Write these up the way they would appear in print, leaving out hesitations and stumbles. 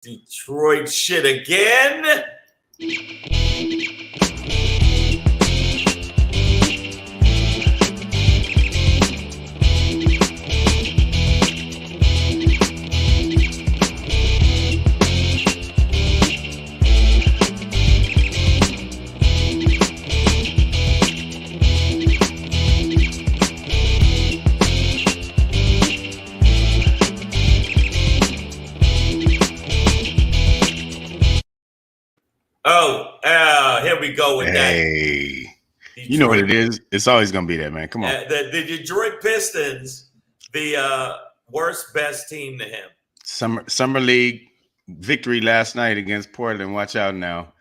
Detroit shit again. Here we go with that. You know what it is? It's always going to be that, man. Come on. The Detroit Pistons, the worst, best team to him. Summer League victory last night against Portland. Watch out now.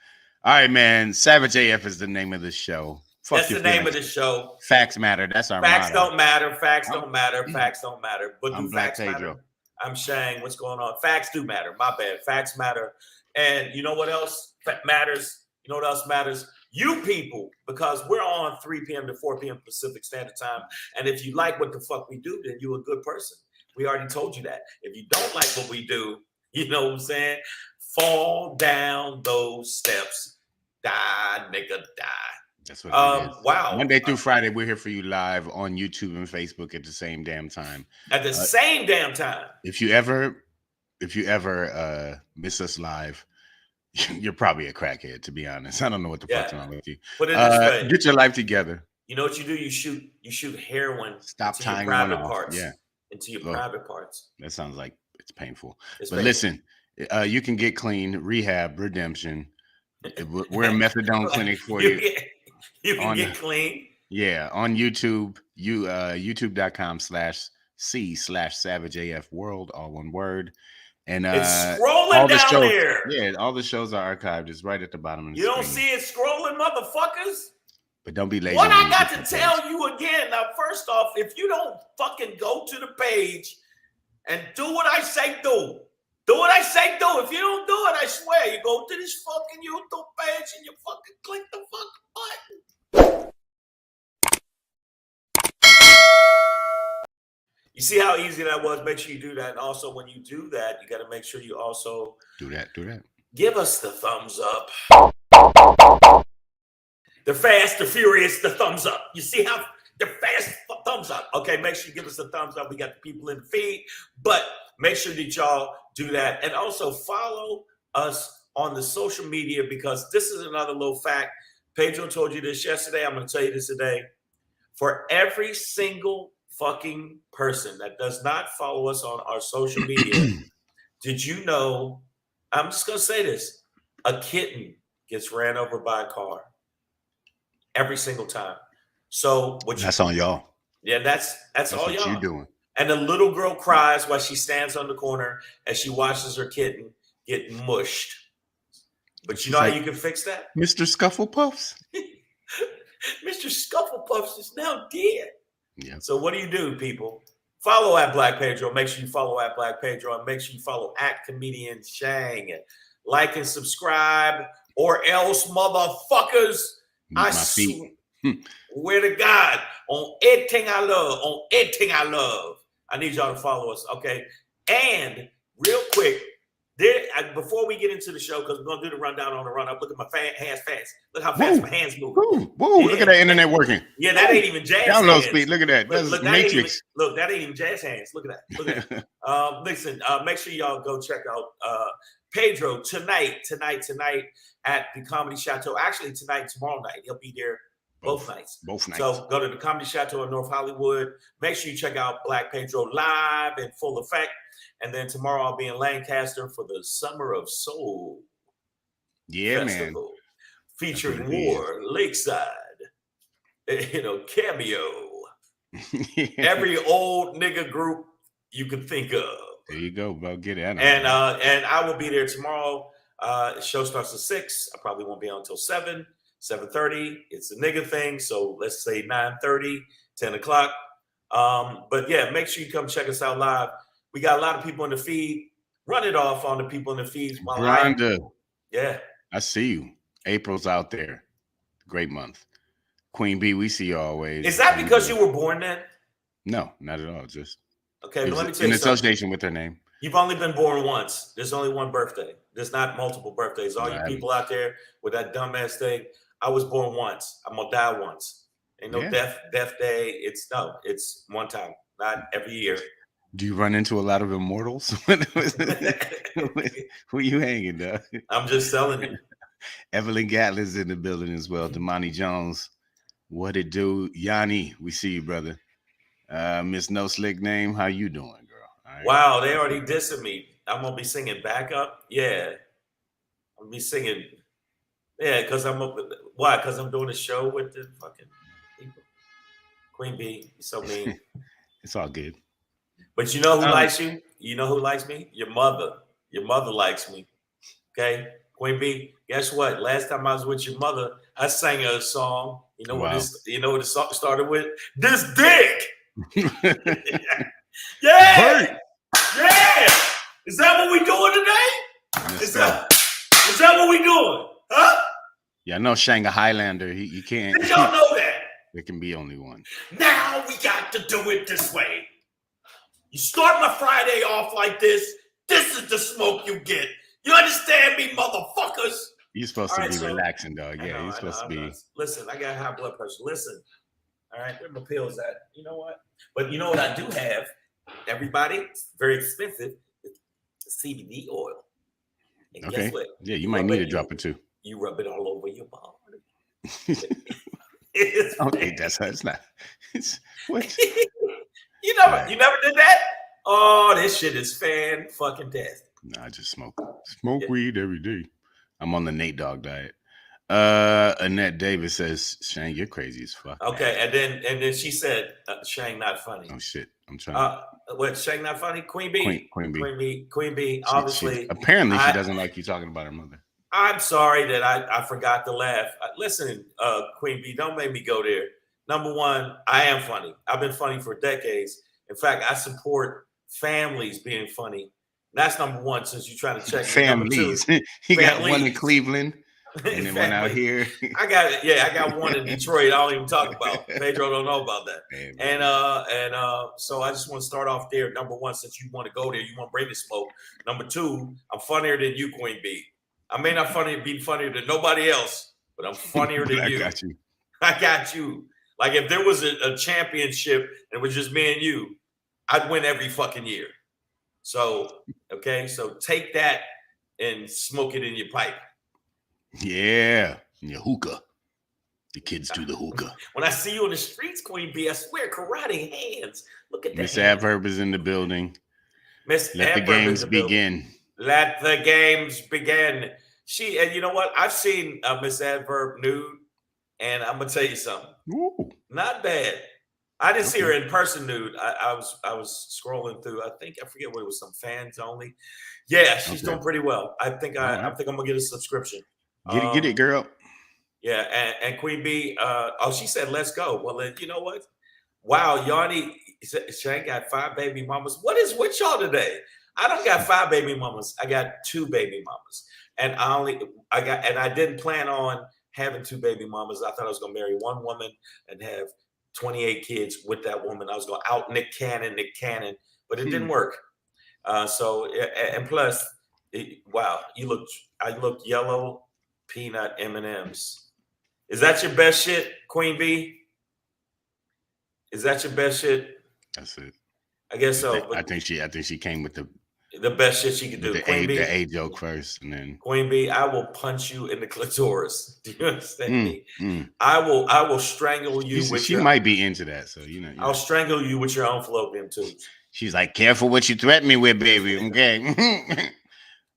All right, man. Savage AF is the name of the show. That's the name of the show. Facts matter. That's our Facts motto. don't matter. Facts don't matter. Facts don't matter. But I'm do Black facts Pedro. matter? I'm Shang. What's going on? Facts do matter. My bad. Facts matter. And you know what else matters? You know what else matters? You people, because we're on 3 p.m. to 4 p.m. Pacific Standard Time. And if you like what the fuck we do, then you're a good person. We already told you that. If you don't like what we do, you know what I'm saying? Fall down those steps. Die, nigga, die. That's what it is. Wow. Monday through Friday, we're here for you live on YouTube and Facebook at the same damn time. At the same damn time. If you ever miss us live, you're probably a crackhead, to be honest. I don't know what the fuck's wrong with you. Put it this way. Get your life together. You know what you do? You shoot heroin. Stop into tying your private one off. parts. Yeah. Into your private parts. That sounds like it's painful. It's but painful. Listen, you can get clean, rehab, redemption. We're a methadone clinic for you. You can get clean. Yeah, on YouTube, youtube.com/c/SavageAF World, all one word. And it's scrolling down there. Yeah, all the shows are archived. It's right at the bottom of the screen. You don't see it scrolling, motherfuckers? But don't be lazy. What I got to tell you again, now, first off, if you don't fucking go to the page and do what I say do. Do what I say do. If you don't do it, I swear, you go to this fucking YouTube page and you fucking click the fucking button. You see how easy that was? Make sure you do that. And also, when you do that, you got to make sure you also do that. Give us the thumbs up. The fast, the furious, the thumbs up. You see how the fast thumbs up. Okay, make sure you give us the thumbs up. We got the people in the feed, but make sure that y'all do that. And also follow us on the social media, because this is another little fact. Pedro told you this yesterday. I'm going to tell you this today. For every single fucking person that does not follow us on our social media, did you know, I'm just going to say this, a kitten gets ran over by a car every single time. So that's on y'all. Yeah, that's all what y'all you doing. And the little girl cries while she stands on the corner as she watches her kitten get mushed. But you know how you can fix that? Mr. Scufflepuffs. Mr. Scufflepuffs is now dead. Yeah. So what do, people? Follow at Black Pedro. Make sure you follow at Black Pedro, and make sure you follow at Comedian Shang. Like and subscribe, or else, motherfuckers, I swear to God, on everything I love, I need y'all to follow us, okay? And real quick, before we get into the show, because we're going to do the rundown on the run-up, look at my hands fast. Look how fast my hands move. Whoa, look at that internet working. Yeah, that ain't even jazz download hands. Speed, look at that. That's Matrix. That ain't even jazz hands. Look at that. Listen, make sure y'all go check out Pedro tonight at the Comedy Chateau. Actually, tomorrow night. He'll be there both nights. So go to the Comedy Chateau in North Hollywood. Make sure you check out Black Pedro live in full effect. And then tomorrow I'll be in Lancaster for the Summer of Soul Festival, man. Featuring War, Lakeside, Cameo. Every old nigga group you can think of. There you go, bro. Get it. And I will be there tomorrow. The show starts at 6. I probably won't be on until 7, 7:30. It's a nigga thing, so let's say 9:30, 10 o'clock. But yeah, make sure you come check us out live. We got a lot of people in the feed. Run it off on the people in the feeds. Yeah. I see you. April's out there. Great month. Queen B, we see you always. Is that because you were born then? No, not at all. Just okay. But let me tell you in association with her name. You've only been born once. There's only one birthday. There's not multiple birthdays. All you people out there with that dumbass thing, I was born once. I'm gonna die once. Ain't no death day. It's one time, not every year. Do you run into a lot of immortals? Who you hanging, dog? I'm just telling you. Evelyn Gatlin's in the building as well. Damani Jones. What it do? Yanni, we see you, brother. Miss No Slick Name, how you doing, girl? Right. Wow, they already dissing me. I'm gonna be singing backup. Yeah, I'm gonna be singing. Yeah, because why? Because I'm doing a show with the fucking people. Queen B, so mean. It's all good. But you know who likes you? You know who likes me? Your mother. Your mother likes me. Okay, Queen B. Guess what? Last time I was with your mother, I sang her a song. You know what this? You know what the song started with? This dick. Yeah. Yeah. Is that what we doing today? Is that what we doing? Huh? Yeah, I know Shanga Highlander. You can't. Did y'all know that? There can be only one. Now we got to do it this way. You start my Friday off like this. This is the smoke you get. You understand me, motherfuckers? You're supposed to be relaxing, dog. Yeah, you're supposed to be. Listen, I got high blood pressure. Listen. All right, where my pills at? You know what? But you know what I do have? Everybody, it's very expensive. It's CBD oil. And okay. Guess what? Yeah, you might need a drop or two. You rub it all over your body. Okay, that's not. What? You know, you never did that? Oh, this shit is fan-fucking-tastic. Nah, I just smoke weed every day. I'm on the Nate Dogg diet. Annette Davis says, Shang, you're crazy as fuck. Okay, man. and then she said, Shang not funny. Oh shit, I'm trying. What? Shang not funny? Queen B. Queen B. Obviously, apparently, she doesn't like you talking about her mother. I'm sorry that I forgot to laugh. Listen, Queen B, don't make me go there. Number one, I am funny. I've been funny for decades. In fact, I support families being funny. That's number one. Since you're trying to check families, he got one in Cleveland. And then one out here. I got one in Detroit. I don't even talk about. Pedro don't know about that. And so I just want to start off there. Number one, since you want to go there, you want to bring the smoke. Number two, I'm funnier than you, Queen B. I may not be funnier than nobody else, but I'm funnier than you. I got you. Like if there was a championship and it was just me and you, I'd win every fucking year. So, okay, so take that and smoke it in your pipe. Yeah, your hookah. The kids do the hookah. When I see you in the streets, Queen B, I swear, karate hands. Look at that. Miss Adverb is in the building. Let the games begin. Let the games begin. And you know what? I've seen Miss Adverb nude, and I'm gonna tell you something. Ooh. Not bad. I didn't see her in person nude. I was scrolling through. I forget what it was. Some fans only. Yeah, she's doing pretty well. I think I'm gonna get a subscription. Get it, girl. Yeah, and Queen B, she said, let's go. Well, then, you know what? Wow, Yanni, Shane got 5 baby mamas. What is with y'all today? I don't got 5 baby mamas. I got 2 baby mamas. And I didn't plan on having 2 baby mamas. I thought I was gonna marry one woman and have 28 kids with that woman. I was gonna out Nick Cannon, but it didn't work. And plus, wow, I look yellow. Peanut M&Ms. Is that your best shit, Queen B? Is that your best shit? That's it. I guess so. I think she came with the best shit she could do. The A joke first, and then Queen B, I will punch you in the clitoris. Do you understand me? I will strangle you with. She might be into that, so you know. I'll strangle you with your own fallopian tubes. She's like, careful what you threaten me with, baby. Okay.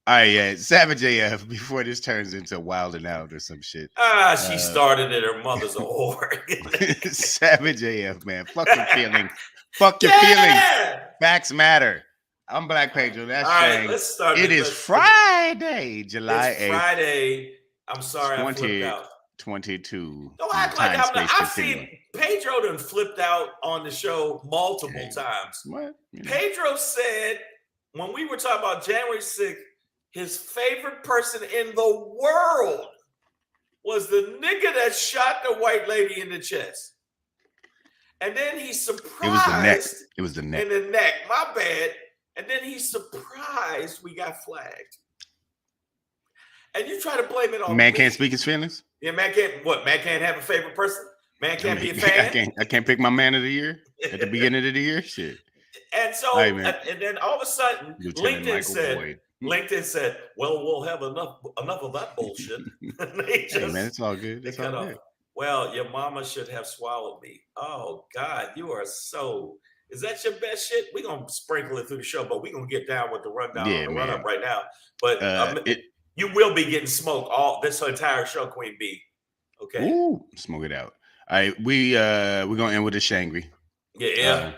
All right, yeah, Savage AF. Before this turns into Wild and Out or some shit. She started it. Her mother's a whore. Savage AF, man. Fuck your feelings. Fuck your feelings. Facts matter. I'm Black Pedro. That's all right. Let's start. It is Friday, July 8th. Friday. I'm sorry, I flipped out. 22. Don't act like I've seen Pedro done flipped out on the show multiple times. What? Pedro said when we were talking about January 6th. His favorite person in the world was the nigga that shot the white lady in the chest. And then he's surprised. It was the neck. In the neck. My bad. And then he's surprised we got flagged. And you try to blame it on Man me. can't speak his feelings. Yeah, man can't. What? Man can't have a favorite person. Man can't be a fan. I can't pick my man of the year at the beginning of the year. Shit. And so, Right, man. and then all of a sudden, Lieutenant LinkedIn said, "Well, we'll have enough of that bullshit." Hey, man, it's all good. It's all good. Well, your mama should have swallowed me. Oh God, you are so. Is that your best shit? We're gonna sprinkle it through the show, but we're gonna get down with the rundown on the run up right now. But you will be getting smoked all this entire show, Queen B. Okay. Ooh, smoke it out. All right, we're gonna end with a Shangry. Yeah.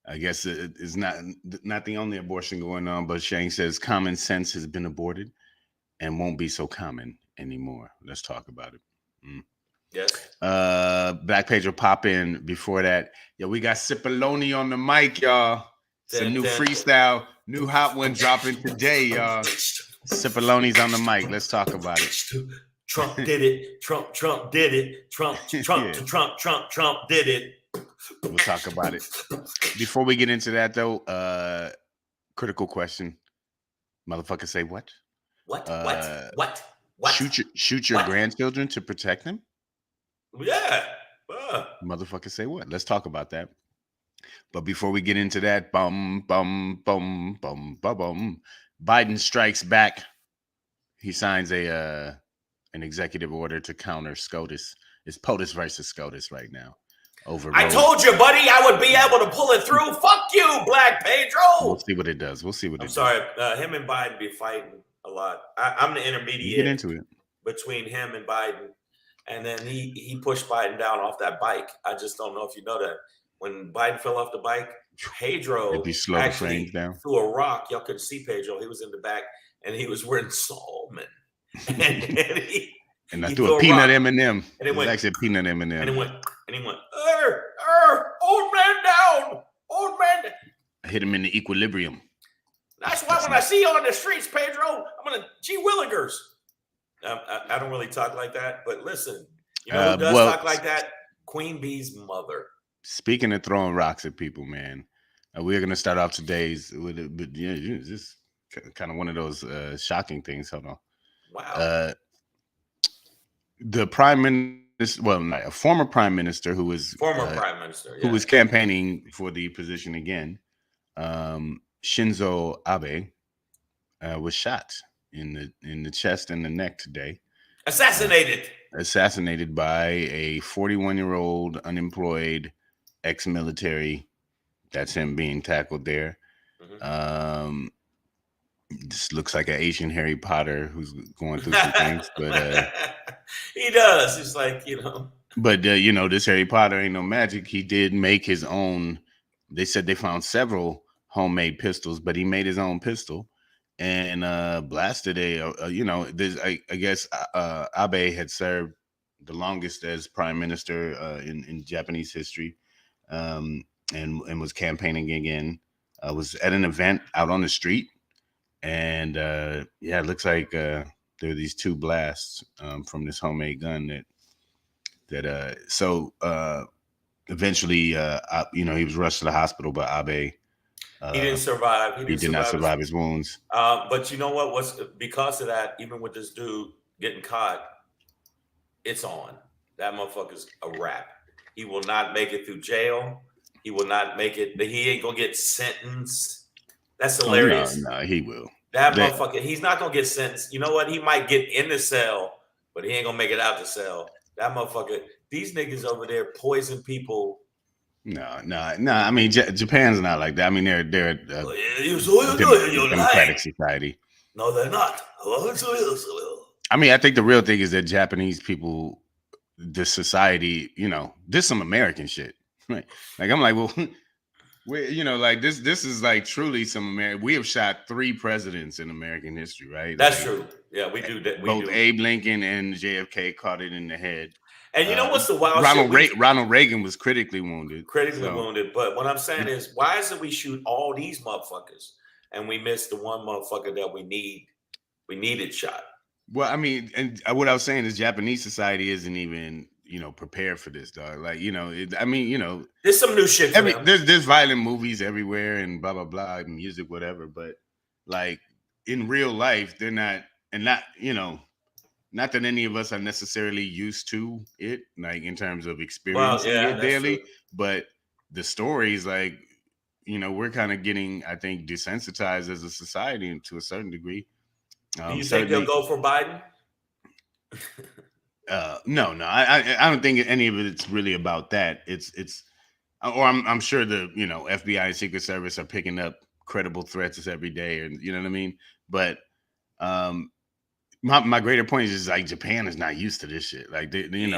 I guess it's not the only abortion going on, but Shang says common sense has been aborted and won't be so common anymore. Let's talk about it. Yes. Black Pedro pop in before that. Yeah, we got CIPOLLONE on the mic, y'all. It's a new freestyle, new hot one dropping today, y'all. CIPOLLONE's on the mic. Let's talk about it. Trump did it. Trump did it. Trump did it. We'll talk about it. Before we get into that, though, critical question. Motherfucker say what? What? Shoot your grandchildren to protect them? Yeah. Motherfucker say what? Let's talk about that. But before we get into that, Biden strikes back. He signs an executive order to counter SCOTUS. It's Potus versus SCOTUS right now. I told you, buddy, I would be able to pull it through. Fuck you, Black Pedro. We'll see what it does. I'm sorry. Him and Biden be fighting a lot. I'm the intermediate. Get into it. Between him and Biden. And then he pushed Biden down off that bike. I just don't know if you know that. When Biden fell off the bike, Pedro actually threw a rock. Y'all couldn't see Pedro. He was in the back, and he was wearing salmon. And I threw a peanut M&M. And it went actually a peanut M&M. And he went, old man down. I hit him in the equilibrium. That's why when I see you on the streets, Pedro, I'm gonna gee willigers. I don't really talk like that, but listen, you know who does talk like that? Queen Bee's mother. Speaking of throwing rocks at people, man, we're gonna start off today's with it, but yeah, just kind of one of those shocking things. Hold on. Wow. The prime minister, a former prime minister who was who was campaigning for the position again, Shinzo Abe, was shot in the chest and the neck today. Assassinated by a 41-year-old unemployed ex-military. That's him being tackled there. This looks like an Asian Harry Potter who's going through some things, but he does. It's like, But this Harry Potter ain't no magic. He did make his own. They said they found several homemade pistols, but he made his own pistol and blasted I guess Abe had served the longest as prime minister in Japanese history, and was campaigning again. Was at an event out on the street. And it looks like there are these two blasts from this homemade gun that eventually he was rushed to the hospital, but Abe he didn't survive. He did not survive his wounds. But you know what? Because of that, even with this dude getting caught, it's on. That motherfucker's a wrap. He will not make it through jail. He will not make it. He ain't gonna get sentenced. That's hilarious. No, he will. That motherfucker, he's not gonna get sentenced. You know what? He might get in the cell, but he ain't gonna make it out the cell. That motherfucker, these niggas over there poison people. No. I mean, Japan's not like that. I mean, they're a democratic society. No, they're not. I mean, I think the real thing is that Japanese people, this society, this is some American shit. Right? Like, I'm like, well. This is like truly some American. We have shot 3 presidents in American history, right? That's true. Yeah, we do that. Both Abe Lincoln and JFK caught it in the head. And you know what's the wild Ronald Reagan was critically wounded. But what I'm saying is, why is it we shoot all these motherfuckers and we miss the one motherfucker that we needed shot? Well, I mean, and what I was saying is Japanese society isn't even, prepared for this, dog. Like, I mean, there's some new shit for them. there's violent movies everywhere and blah blah blah, music, whatever. But like in real life, they're not, and not not that any of us are necessarily used to it, like in terms of experiencing it daily. True. But the stories, like, we're kind of getting, I think, desensitized as a society to a certain degree. Do you think they'll go for Biden? No, I don't think any of it's really about that. Or I'm sure the FBI and Secret Service are picking up credible threats every day, and you know what I mean. But my greater point is just like Japan is not used to this shit. Like I mean,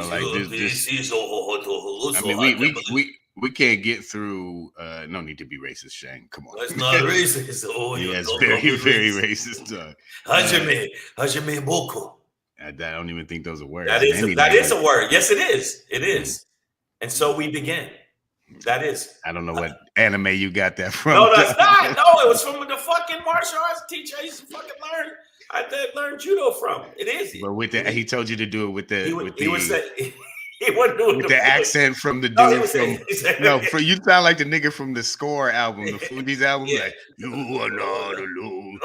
we can't get through. No need to be racist, Shang. Come on, that's not racist. Yeah, it's very very racist. Hajime Boko. I don't even think those are words. That is a word. Yes, it is. It is. And so we begin. That is. I don't know what anime you got that from. No, that's not. No, it was from the fucking martial arts teacher I used to fucking learn. I did learn judo from. It is. But with the, he told you to do it with the. He wasn't doing with the accent from the dude from. You sound like the nigga from the Score album, the Fuji's album. Yeah. Like, you are not alone.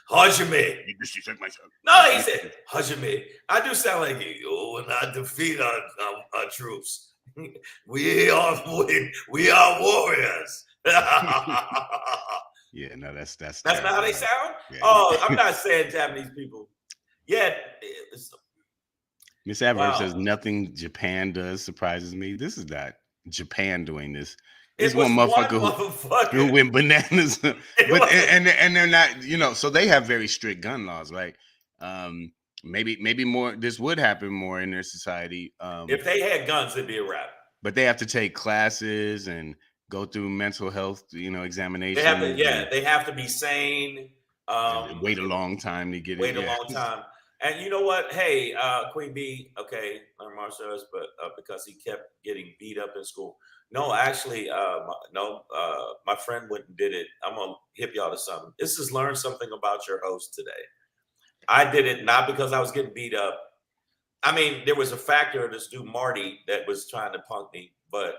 Hajime. You disrespect myself. No, he said Hajime. I do sound like you will not defeat our troops. We are warriors. Yeah, no, that's not how they sound. Yeah. I'm not saying Japanese people. Yeah. Miss Adverb says nothing Japan does surprises me. This is not Japan doing this. It's one motherfucker who went bananas. But and they're not, so they have very strict gun laws, right? Maybe more this would happen more in their society. If they had guns, it'd be a wrap. But they have to take classes and go through mental health, examinations. They have to be sane. Wait a long time to get it. Wait a long time. And you know what? Hey, Queen Bee, okay, learn martial arts, but because he kept getting beat up in school. No, actually, my friend went and did it. I'm gonna hip y'all to something. This is learn something about your host today. I did it not because I was getting beat up. I mean, there was a factor of this dude Marty that was trying to punk me, but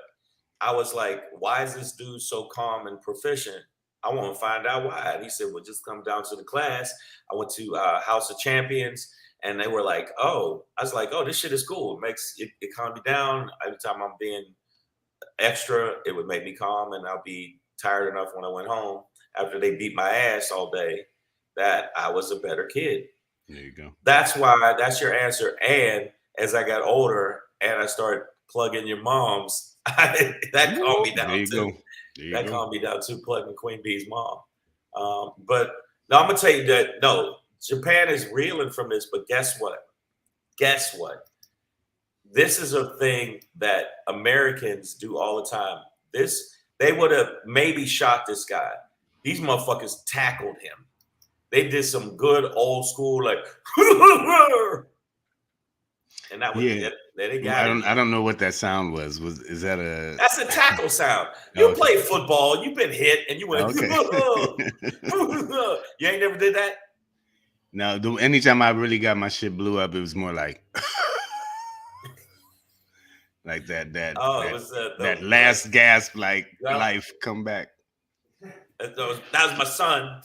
I was like, why is this dude so calm and proficient? I want to find out why. And he said, well, just come down to the class. I went to House of Champions, and they were like, oh, I was like, oh, this shit is cool. It calm me down. Every time I'm being extra, it would make me calm, and I'll be tired enough when I went home after they beat my ass all day that I was a better kid. There you go. That's why, that's your answer. And as I got older and I started plugging your moms, that calmed me down too. That calmed me down too, plugging Queen Bee's mom. But no, I'm going to tell you that, no, Japan is reeling from this, but guess what? This is a thing that Americans do all the time. They would have maybe shot this guy. These motherfuckers tackled him. They did some good old school, like, and that was it. They got I don't know what that sound was. Is that a? That's a tackle sound. You play football. You've been hit, and you went. Okay. You ain't never did that. No, anytime I really got my shit blew up, it was more like, like that last gasp, like life come back. That was my son.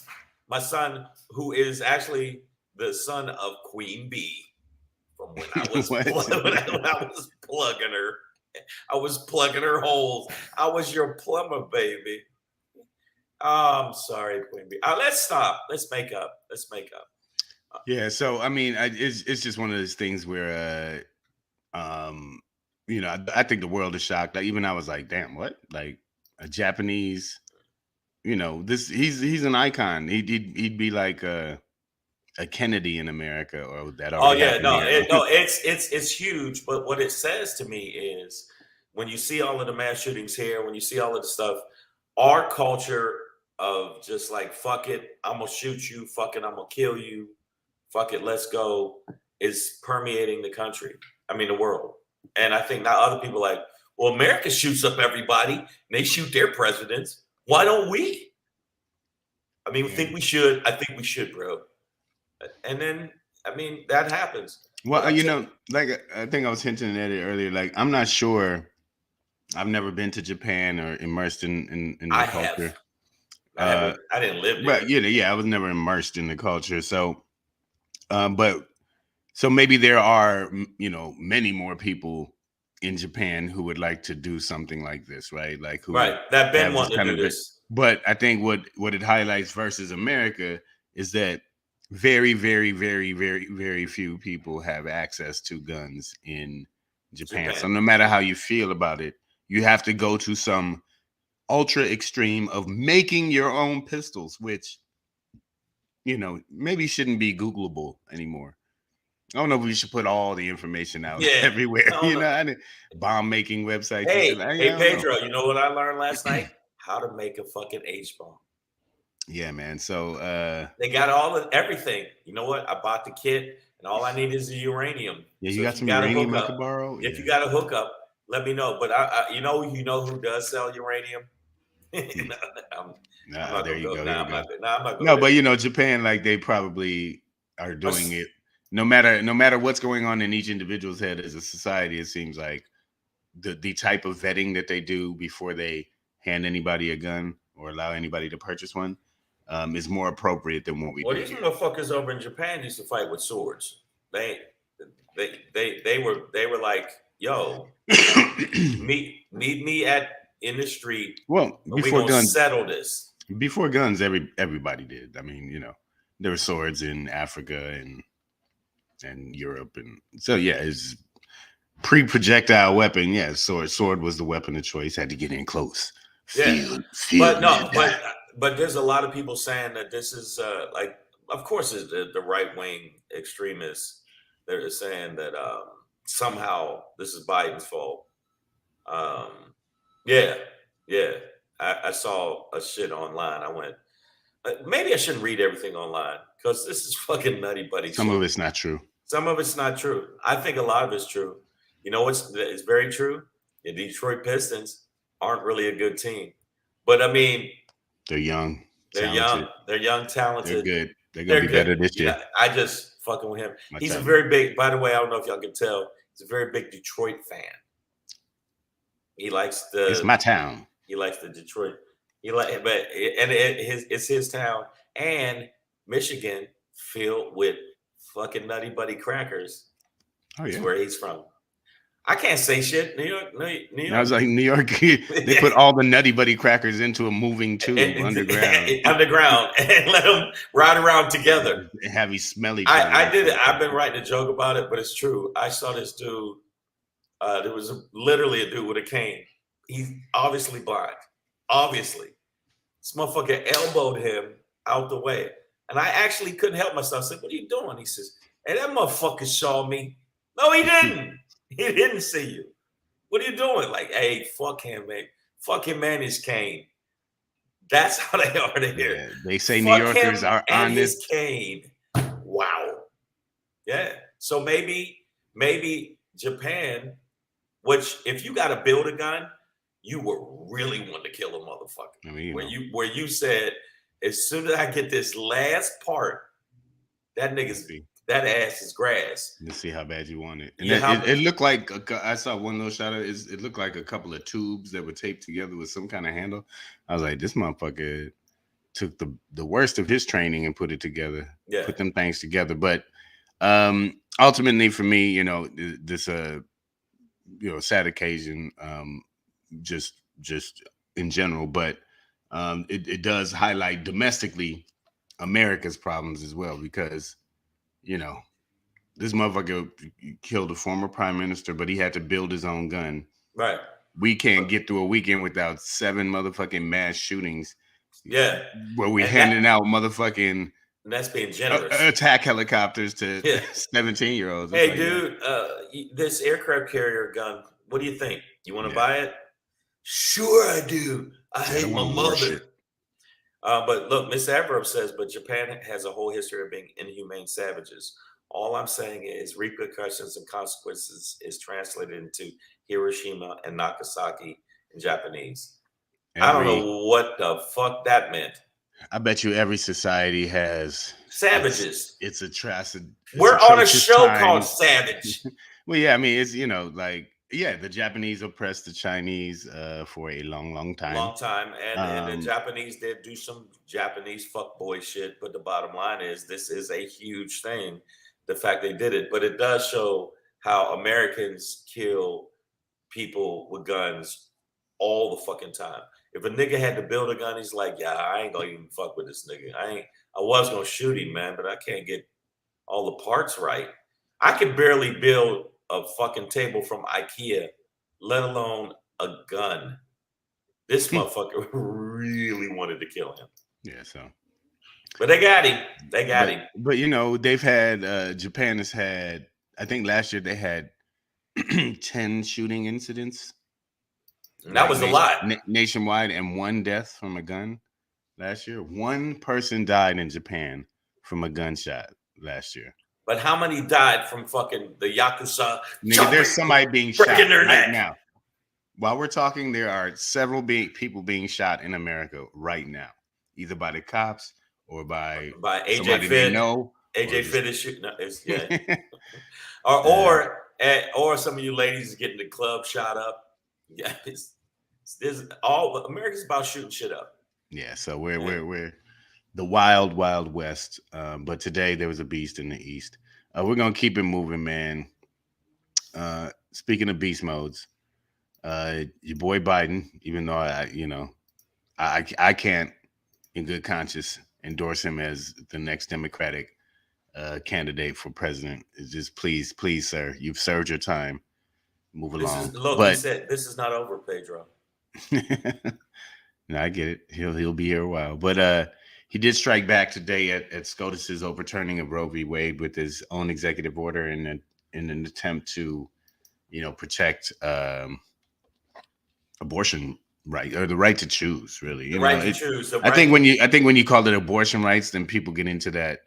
My son, who is actually the son of Queen Bee, from when I was when I was plugging her. I was plugging her holes. I was your plumber, baby. I'm sorry, Queen Bee. Let's stop. Let's make up. Yeah. So I mean, it's just one of those things where, I think the world is shocked. Like, even I was like, damn, what? Like a Japanese. He's an icon. He'd be like a Kennedy in America, or that. Oh yeah, it's huge. But what it says to me is, when you see all of the mass shootings here, when you see all of the stuff, our culture of just like, fuck it, I'm gonna shoot you, fuck it, I'm gonna kill you, fuck it, let's go, is permeating the country. I mean, the world. And I think now other people are like, well, America shoots up everybody, and they shoot their presidents. Why don't we? I mean, think we should. I think we should, bro. And then, I mean, that happens. Well, like I think I was hinting at it earlier. Like, I'm not sure. I've never been to Japan or immersed in the I culture. have. I haven't. I didn't live there. But yeah, I was never immersed in the culture. So, but so maybe there are many more people in Japan who would like to do something like this, right? Like who That Ben have this wanting to kind do of. this. But I think what it highlights versus America is that very, very, very, very, very few people have access to guns in Japan. So no matter how you feel about it, you have to go to some ultra extreme of making your own pistols, which maybe shouldn't be Googleable anymore. I don't know if we should put all the information out everywhere. Bomb making websites. Hey, and shit. hey Pedro, you know what I learned last night? How to make a fucking H bomb. Yeah, man. So they got everything. You know what? I bought the kit, and all I need is the uranium. Yeah, you got some uranium I could borrow. If you got a hookup, let me know. But you know who does sell uranium? There you go. I'm not no, but Japan, like they probably are doing it. No matter what's going on in each individual's head as a society, it seems like the type of vetting that they do before they hand anybody a gun or allow anybody to purchase one is more appropriate than what we do. Well, these motherfuckers over in Japan used to fight with swords. They were like, yo, meet me in the street. Well, before guns, settle this. Before guns, everybody did. I mean, there were swords in Africa and Europe, and so yeah, it's pre-projectile weapon. Yeah, sword was the weapon of choice. Had to get in close. But there's a lot of people saying that this is like, of course, it's the right wing extremists. They're saying that somehow this is Biden's fault. I saw a shit online. I went, maybe I shouldn't read everything online because this is fucking nutty, buddy. Some of it's not true. Some of it's not true. I think a lot of it's true. You know it's very true? The Detroit Pistons aren't really a good team. But I mean, they're young. They're young, talented. They're good. They're gonna be better this year. I just fucking with him. He's a very big, by the way, I don't know if y'all can tell, he's a very big Detroit fan. He likes it's my town. He likes the Detroit. It's his town, and Michigan filled with fucking nutty buddy crackers. Oh yeah, is where he's from. I can't say shit. New York. I was like, New York. They put all the nutty buddy crackers into a moving tube underground, and let them ride around together. Have you smelly? I did it. I've been writing a joke about it, but it's true. I saw this dude. There was literally a dude with a cane. He's obviously blind. Obviously, this motherfucker elbowed him out the way, and I actually couldn't help myself. I said, "What are you doing?" He says, "Hey, that motherfucker saw me." No, he didn't. He didn't see you. What are you doing? Like, hey, fuck him, man. Fuck him and his cane. That's how they are here. Yeah, they say fuck New Yorkers are on this cane. Wow. Yeah. So maybe Japan, which if you got to build a gun, you were really wanting to kill a motherfucker. I mean, where you said, as soon as I get this last part, that ass is grass. Let's see how bad you want it. And it looked like I saw one little shot of it. It looked like a couple of tubes that were taped together with some kind of handle. I was like, this motherfucker took the worst of his training and put it together. Yeah. Put them things together. But ultimately, for me, this sad occasion, just in general, but it does highlight domestically America's problems as well, because this motherfucker killed a former prime minister, but he had to build his own gun. Right. We can't get through a weekend without 7 motherfucking mass shootings. Yeah. Where we're handing out motherfucking that's being generous. Attack helicopters to 17-year-olds. Hey, dude, this aircraft carrier gun, what do you think? You want to buy it? Sure, I do. I hate my mother. But look, Miss Abrams says, but Japan has a whole history of being inhumane savages. All I'm saying is repercussions and consequences is translated into Hiroshima and Nagasaki in Japanese. I don't know what the fuck that meant. I bet you every society has Savages. It's atrocious. We're on a show called Savage. Well, yeah, I mean, it's like the Japanese oppressed the Chinese for a long time. Long time, and the Japanese did do some Japanese fuckboy shit. But the bottom line is, this is a huge thing. The fact they did it, but it does show how Americans kill people with guns all the fucking time. If a nigga had to build a gun, he's like, yeah, I ain't gonna even fuck with this nigga. I was gonna shoot him, man, but I can't get all the parts right. I could barely build a fucking table from IKEA, let alone a gun. This motherfucker really wanted to kill him. Yeah, so. But they got him. They got him. But they've had Japan has had, I think last year they had 10 shooting incidents. And that was a lot. Nationwide, and 1 death from a gun last year. 1 person died in Japan from a gunshot last year. But how many died from fucking the Yakuza? Nigga, there's somebody being shot their right neck. now. While we're talking, there are several people being shot in America right now, either by the cops or by AJ Fitt. AJ Fitt is shooting. Or some of you ladies getting the club shot up. Yeah, America's about shooting shit up. Yeah, so we're the wild west. But today there was a beast in the east. We're gonna keep it moving, man. Speaking of beast modes, your boy Biden, even though I can't in good conscience endorse him as the next Democratic candidate for president. It's just please, sir, you've served your time. Move along. He said this is not over, Pedro. No, I get it. He'll be here a while, but he did strike back today at SCOTUS's overturning of Roe v. Wade with his own executive order in an attempt to, protect abortion right, or the right to choose. Really, right to choose. I think when you call it abortion rights, then people get into that.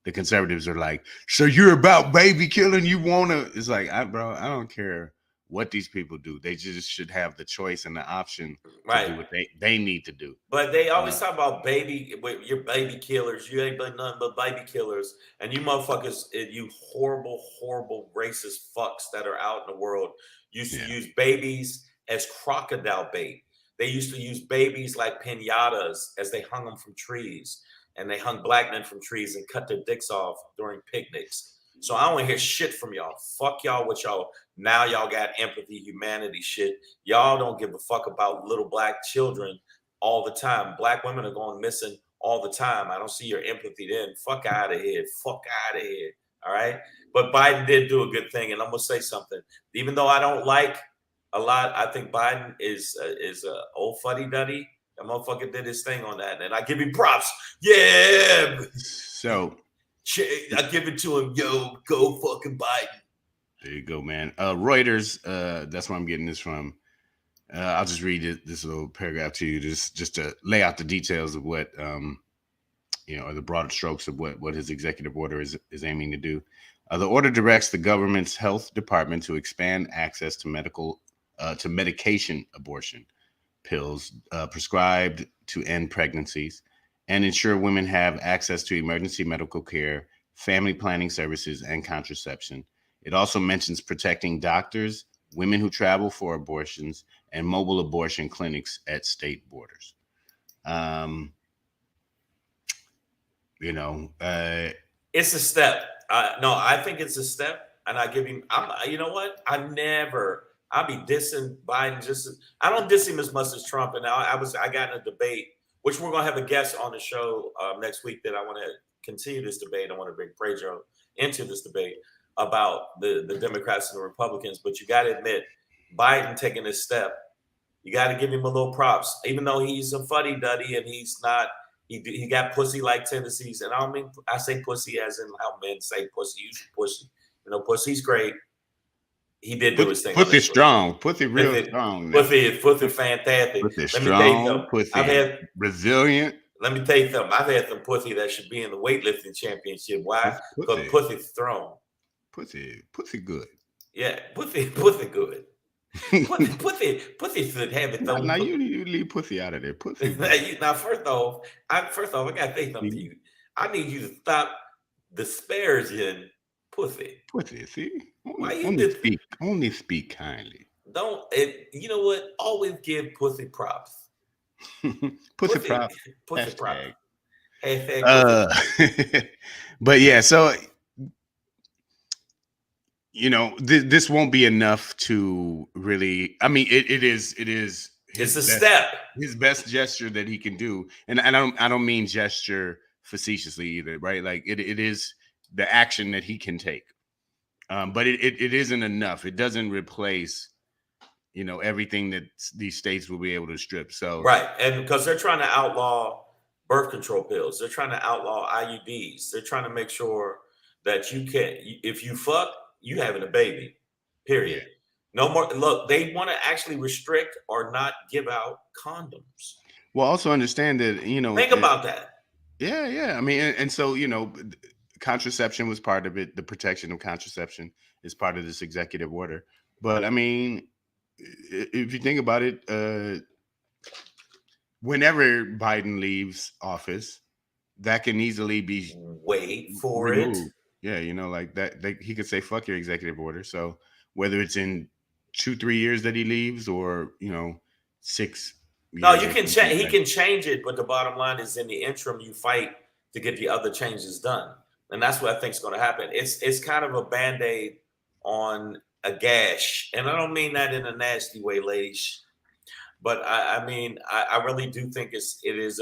The conservatives are like, so you're about baby killing? You wanna? It's like, I don't care what these people do. They just should have the choice and the option to do what they need to do. But they always talk about you're baby killers. You ain't but nothing but baby killers. And you motherfuckers, you horrible, horrible racist fucks that are out in the world used to use babies as crocodile bait. They used to use babies like piñatas as they hung them from trees. And they hung black men from trees and cut their dicks off during picnics. So I don't want to hear shit from y'all. Fuck y'all with y'all. Now y'all got empathy, humanity shit. Y'all don't give a fuck about little black children all the time. Black women are going missing all the time. I don't see your empathy then. Fuck out of here. Fuck out of here. All right. But Biden did do a good thing. And I'm going to say something. Even though I don't like a lot, I think Biden is a old fuddy-duddy. That motherfucker did his thing on that. And I give him props. Yeah. So I give it to him. Yo, go fucking Biden. There you go, man. Reuters, that's where I'm getting this from. I'll just read this little paragraph to you just to lay out the details of what, or the broader strokes of what his executive order is aiming to do. The order directs the government's health department to expand access to medication abortion pills prescribed to end pregnancies and ensure women have access to emergency medical care, family planning services, and contraception. It also mentions protecting doctors, women who travel for abortions, and mobile abortion clinics at state borders. It's a step. No, I think it's a step, and I give him. You know what? I'll be dissing Biden I don't diss him as much as Trump. And I got in a debate, which we're gonna have a guest on the show next week that I want to continue this debate. I want to bring Pedro into this debate about the Democrats and the Republicans. But you got to admit, Biden taking this step, you got to give him a little props, even though he's a fuddy-duddy and he's not. He got pussy-like tendencies, and I say pussy as in how men say pussy. You pussy, pussy's great. He did do his thing. Pussy strong. Pussy real strong. Pussy fantastic. Pussy strong. Pussy resilient. Let me tell you something. I've had some pussy that should be in the weightlifting championship. Why? Because pussy's strong. Pussy good. Yeah, pussy good. Pussy should have its Now own. you leave pussy out of there. Pussy. Now, first off, I gotta say something to you. I need you to stop disparaging pussy. Pussy. See, Why you only did? only speak kindly. Don't. You know what? Always give pussy props. Pussy prop. Pussy props. Hashtag. Hashtag pussy. But yeah, so you know, this won't be enough to really. I mean, it is. It's a step. His best gesture that he can do, and I don't mean gesture facetiously either, right? Like it is the action that he can take, but it isn't enough. It doesn't replace, you know, everything that these states will be able to strip. So right, and because they're trying to outlaw birth control pills, they're trying to outlaw IUDs. They're trying to make sure that you can't. If you fuck, you having a baby. Period. Yeah. No more. Look, they want to actually restrict or not give out condoms. Well, also understand that, you know, think about that. Yeah. I mean, and so, you know, contraception was part of it. The protection of contraception is part of this executive order. But I mean, if you think about it, whenever Biden leaves office, that can easily be wait for removed. it. Yeah, you know, like that. He could say, "Fuck your executive order." So whether it's in 2-3 years that he leaves, or, you know, 6. No, you can change. He can change it, but the bottom line is, in the interim, you fight to get the other changes done, and that's what I think is going to happen. It's kind of a band-aid on a gash, and I don't mean that in a nasty way, ladies, but I mean I really do think it is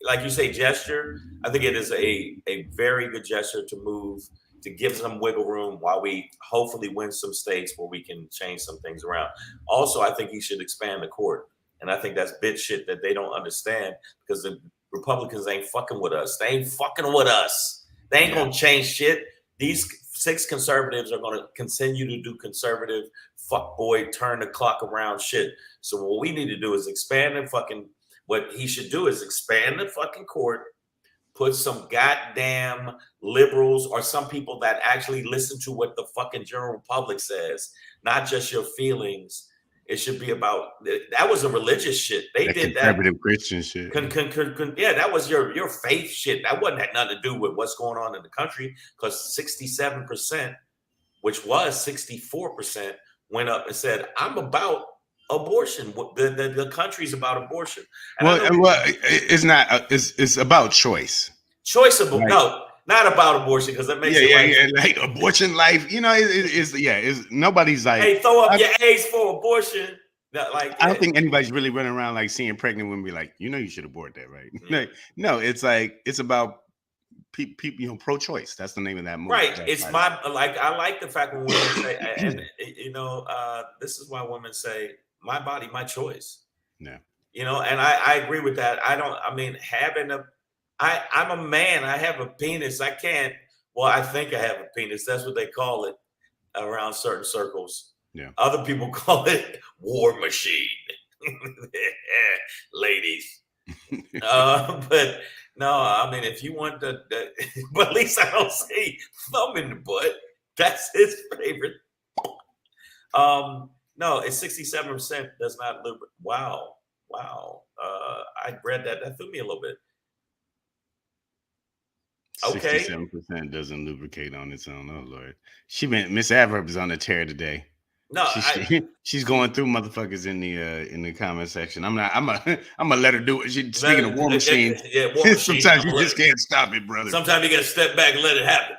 like you say, gesture. I think it is a very good gesture to move, to give some wiggle room while we hopefully win some states where we can change some things around. Also, I think he should expand the court. And I think that's bitch shit that they don't understand, because the Republicans ain't fucking with us. They ain't fucking with us. They ain't going to change shit. These 6 conservatives are going to continue to do conservative fuckboy, turn the clock around shit. So what we need to do is expand the fucking, what he should do is expand the fucking court, put some goddamn liberals or some people that actually listen to what the fucking general public says, not just your feelings. It should be about, that was a religious shit. They did that. Conservative Christian shit. Yeah, that was your faith shit. That wasn't had nothing to do with what's going on in the country, because 67%, which was 64%, went up and said, I'm about abortion. The country's about abortion. And it's not. It's about choice. Choiceable. Right. No, not about abortion, because that makes it like abortion life. You know, is nobody's like, hey, throw up your A's for abortion. Like, I don't think anybody's really running around like seeing pregnant women be like, you know, you should abort that, right? Mm-hmm. No, it's like, it's about people, you know, pro-choice. That's the name of that movie. Right. It's my, like, I like the fact when women say, and you know, this is why women say, my body, my choice. Yeah. You know, and I agree with that. I'm a man. I have a penis. I think I have a penis. That's what they call it around certain circles. Yeah. Other people call it war machine. Ladies. But no, I mean, if you want but at least I don't say thumb in the butt. That's his favorite. No, it's 67% does not live. Wow. I read that. That threw me a little bit. Okay. 67% doesn't lubricate on its own. Oh Lord. Miss Adverb is on a tear today. No, she's going through motherfuckers in the comment section. I'm gonna let her do it. Speaking of war machine, war machine. Sometimes you just can't stop it, brother. Sometimes you gotta step back and let it happen.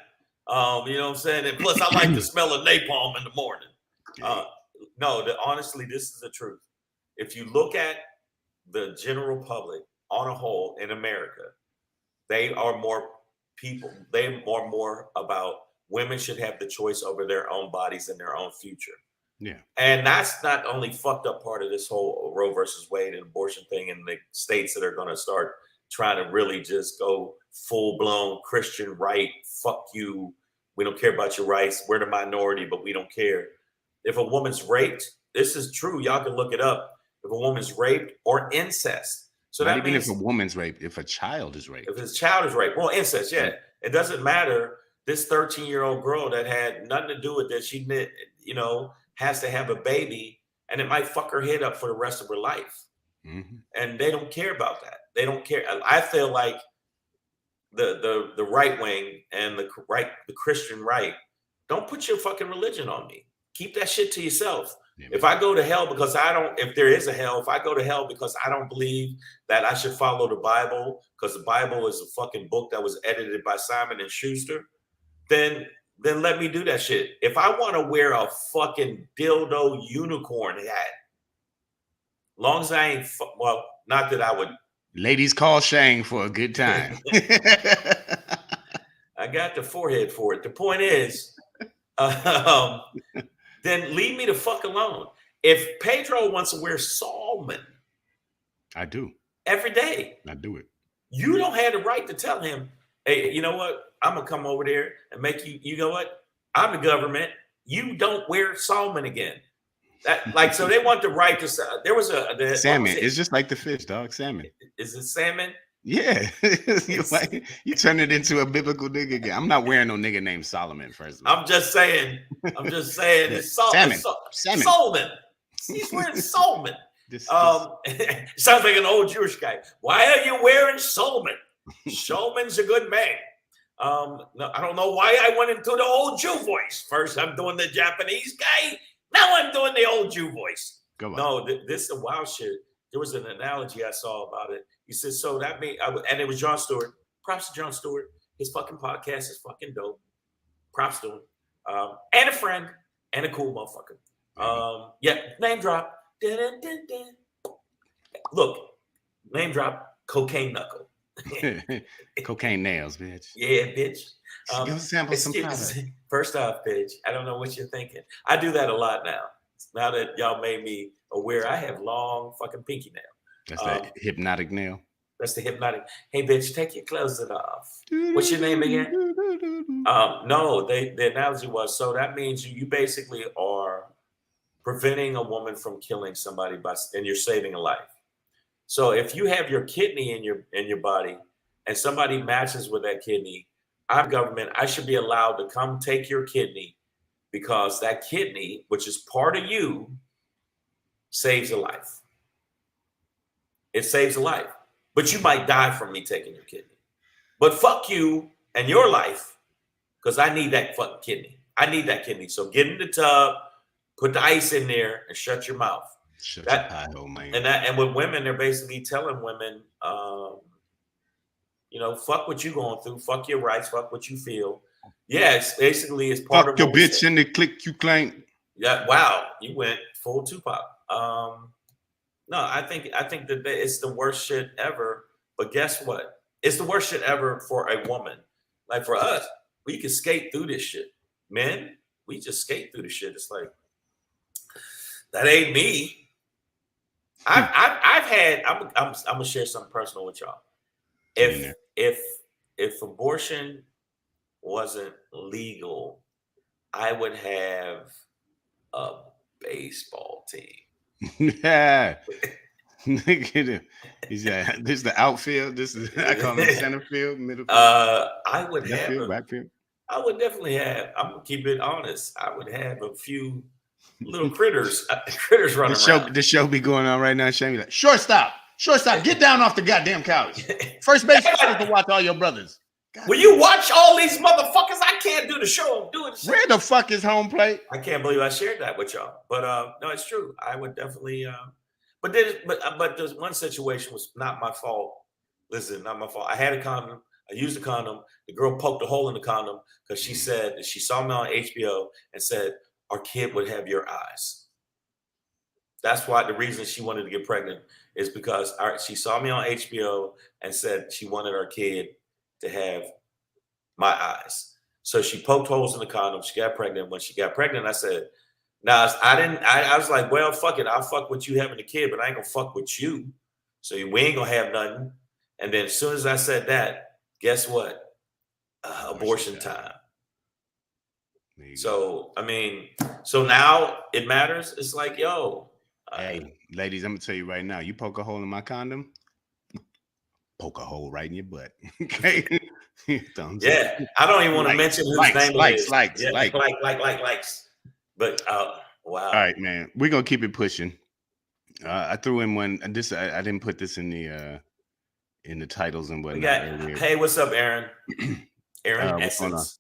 You know what I'm saying? And plus, I like the smell of napalm in the morning. Honestly, this is the truth. If you look at the general public on a whole in America, they are more people. They are more about women should have the choice over their own bodies and their own future. Yeah. And that's not the only fucked up part of this whole Roe versus Wade and abortion thing, and the states that are going to start trying to really just go full blown Christian right. Fuck you. We don't care about your rights. We're the minority, but we don't care. If a woman's raped, this is true. Y'all can look it up. If a woman's raped or incest. So not that even means if a woman's raped, if a child is raped. If a child is raped, well, incest, yeah. It doesn't matter. This 13-year-old girl that had nothing to do with this, she, you know, has to have a baby, and it might fuck her head up for the rest of her life. Mm-hmm. And they don't care about that. They don't care. I feel like the right wing and the Christian right, don't put your fucking religion on me. Keep that shit to yourself. Yeah, if I go to hell because if there is a hell, if I go to hell because I don't believe that I should follow the Bible, because the Bible is a fucking book that was edited by Simon and Schuster, then let me do that shit. If I want to wear a fucking dildo unicorn hat, long as I ain't, well, not that I would. Ladies call Shang for a good time. I got the forehead for it. The point is, then leave me the fuck alone. If Pedro wants to wear Salmon, I do. Every day. I do it. You don't have the right to tell him, hey, you know what? I'm going to come over there and make you know what? I'm the government. You don't wear Salmon again. That, so they want the right to, there was salmon. It's just like the fish, dog. Salmon. Is it salmon? Yeah. you turn it into a biblical nigga again. I'm not wearing no nigga named Solomon, first of all. I'm just saying it's salmon. Salmon. Solomon. He's wearing Solomon. Sounds like an old Jewish guy. Why are you wearing Solomon? Solomons a good man. No, I don't know why I went into the old Jew voice. First, I'm doing the Japanese guy. Now I'm doing the old Jew voice. Go on. No, this is a wild shit. There was an analogy I saw about it. He said, so that means, and it was Jon Stewart. Props to Jon Stewart. His fucking podcast is fucking dope. Props to him. And a friend and a cool motherfucker. Yeah, name drop. Dun, dun, dun, dun. Look, name drop, cocaine knuckle. Cocaine nails, bitch. Yeah, bitch. Go sample some product. First off, bitch, I don't know what you're thinking. I do that a lot now. Now that y'all made me aware, I have long fucking pinky nail. That's the hypnotic nail. That's the hypnotic. Hey, bitch, take your clothes off. What's your name again? No, the analogy was, so that means you basically are preventing a woman from killing somebody and you're saving a life. So if you have your kidney in your body and somebody matches with that kidney, I'm government, I should be allowed to come take your kidney because that kidney, which is part of you, saves a life. It saves a life. But you might die from me taking your kidney. But fuck you and your life, because I need that fucking kidney. I need that kidney. So get in the tub, put the ice in there, and shut your mouth. Shut your pie hole, man. And with women, they're basically telling women, fuck what you going through, fuck your rights, fuck what you feel. Yeah, it's basically it's part fuck of your bitch in the click you claim. Yeah, wow, you went full Tupac. No, I think that it's the worst shit ever. But guess what? It's the worst shit ever for a woman. Like for us, we can skate through this shit. Men, we just skate through the shit. It's like that ain't me. I'm gonna share something personal with y'all. If abortion wasn't legal, I would have a baseball team. Yeah. Look at him. He's this is the outfield. This is I call it center field, middle field. I would have backfield. I would definitely have. I'm gonna keep it honest. I would have a few little critters running around. The show be going on right now. Shane be like, shortstop, get down off the goddamn couch. First base, you're supposed to watch all your brothers. Will you watch all these motherfuckers? I can't do the show. I'm doing the show. Where the fuck is home plate? I can't believe I shared that with y'all. But no, it's true. I would definitely. But there's one situation was not my fault. Listen, not my fault. I had a condom. I used a condom. The girl poked a hole in the condom because she said that she saw me on HBO and said our kid would have your eyes. That's why the reason she wanted to get pregnant is because she saw me on HBO and said she wanted our kid to have my eyes. So she poked holes in the condom. She got pregnant. When she got pregnant, I said, I was like, well, fuck it. I'll fuck with you having a kid, but I ain't gonna fuck with you. So we ain't gonna have nothing. And then as soon as I said that, guess what? Abortion time. So, so now it matters. It's like, yo. Hey, ladies, I'm gonna tell you right now, you poke a hole in my condom, poke a hole right in your butt. Okay. Yeah. I don't even want to mention whose name it is. Likes. But Wow. All right, man. We're gonna keep it pushing. I threw in one. And this I didn't put this in the titles and We whatnot got. earlier. Hey, what's up, Aaron? Aaron What's going on? Essence.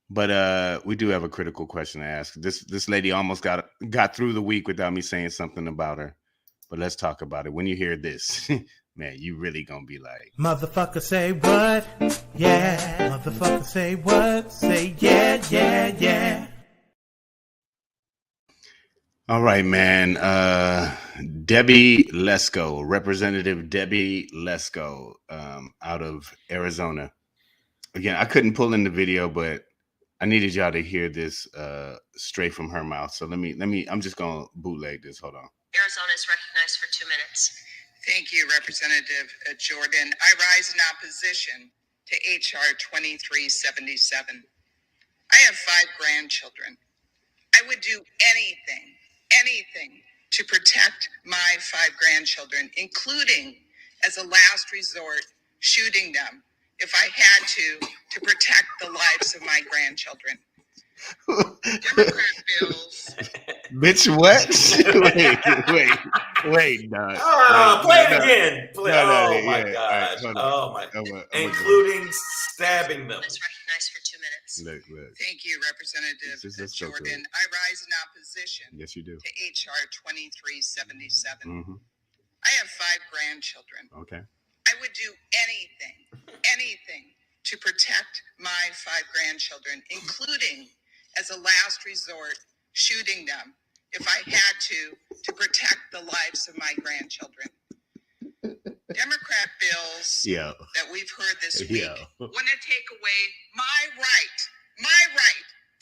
But we do have a critical question to ask. This lady almost got through the week without me saying something about her. But let's talk about it. When you hear this, man, you really gonna be like, motherfucker say what? Yeah. Motherfucker say what? Say yeah, yeah, yeah. all right, man. Debbie Lesko, Representative Debbie Lesko, out of Arizona. Again, I couldn't pull in the video, but I needed y'all to hear this straight from her mouth. So let me. I'm just gonna bootleg this. Hold on. Arizona is recognized for 2 minutes. Thank you, Representative Jordan. I rise in opposition to H.R. 2377. I have 5 grandchildren. I would do anything to protect my 5 grandchildren, including, as a last resort, shooting them if I had to protect the lives of my grandchildren. Democrat bills. Bitch, what? wait, no. Play it again. Oh my yeah, God. right, oh my. I'm Including stabbing them. Is recognized for 2 minutes. Look. Thank you, Representative Let's go through Jordan. it. I rise in opposition Yes, you do. to H.R. 2377. Mm-hmm. I have 5 grandchildren. Okay. I would do anything to protect my 5 grandchildren, including, as a last resort, shooting them if I had to protect the lives of my grandchildren. Democrat bills that we've heard this week want to take away my right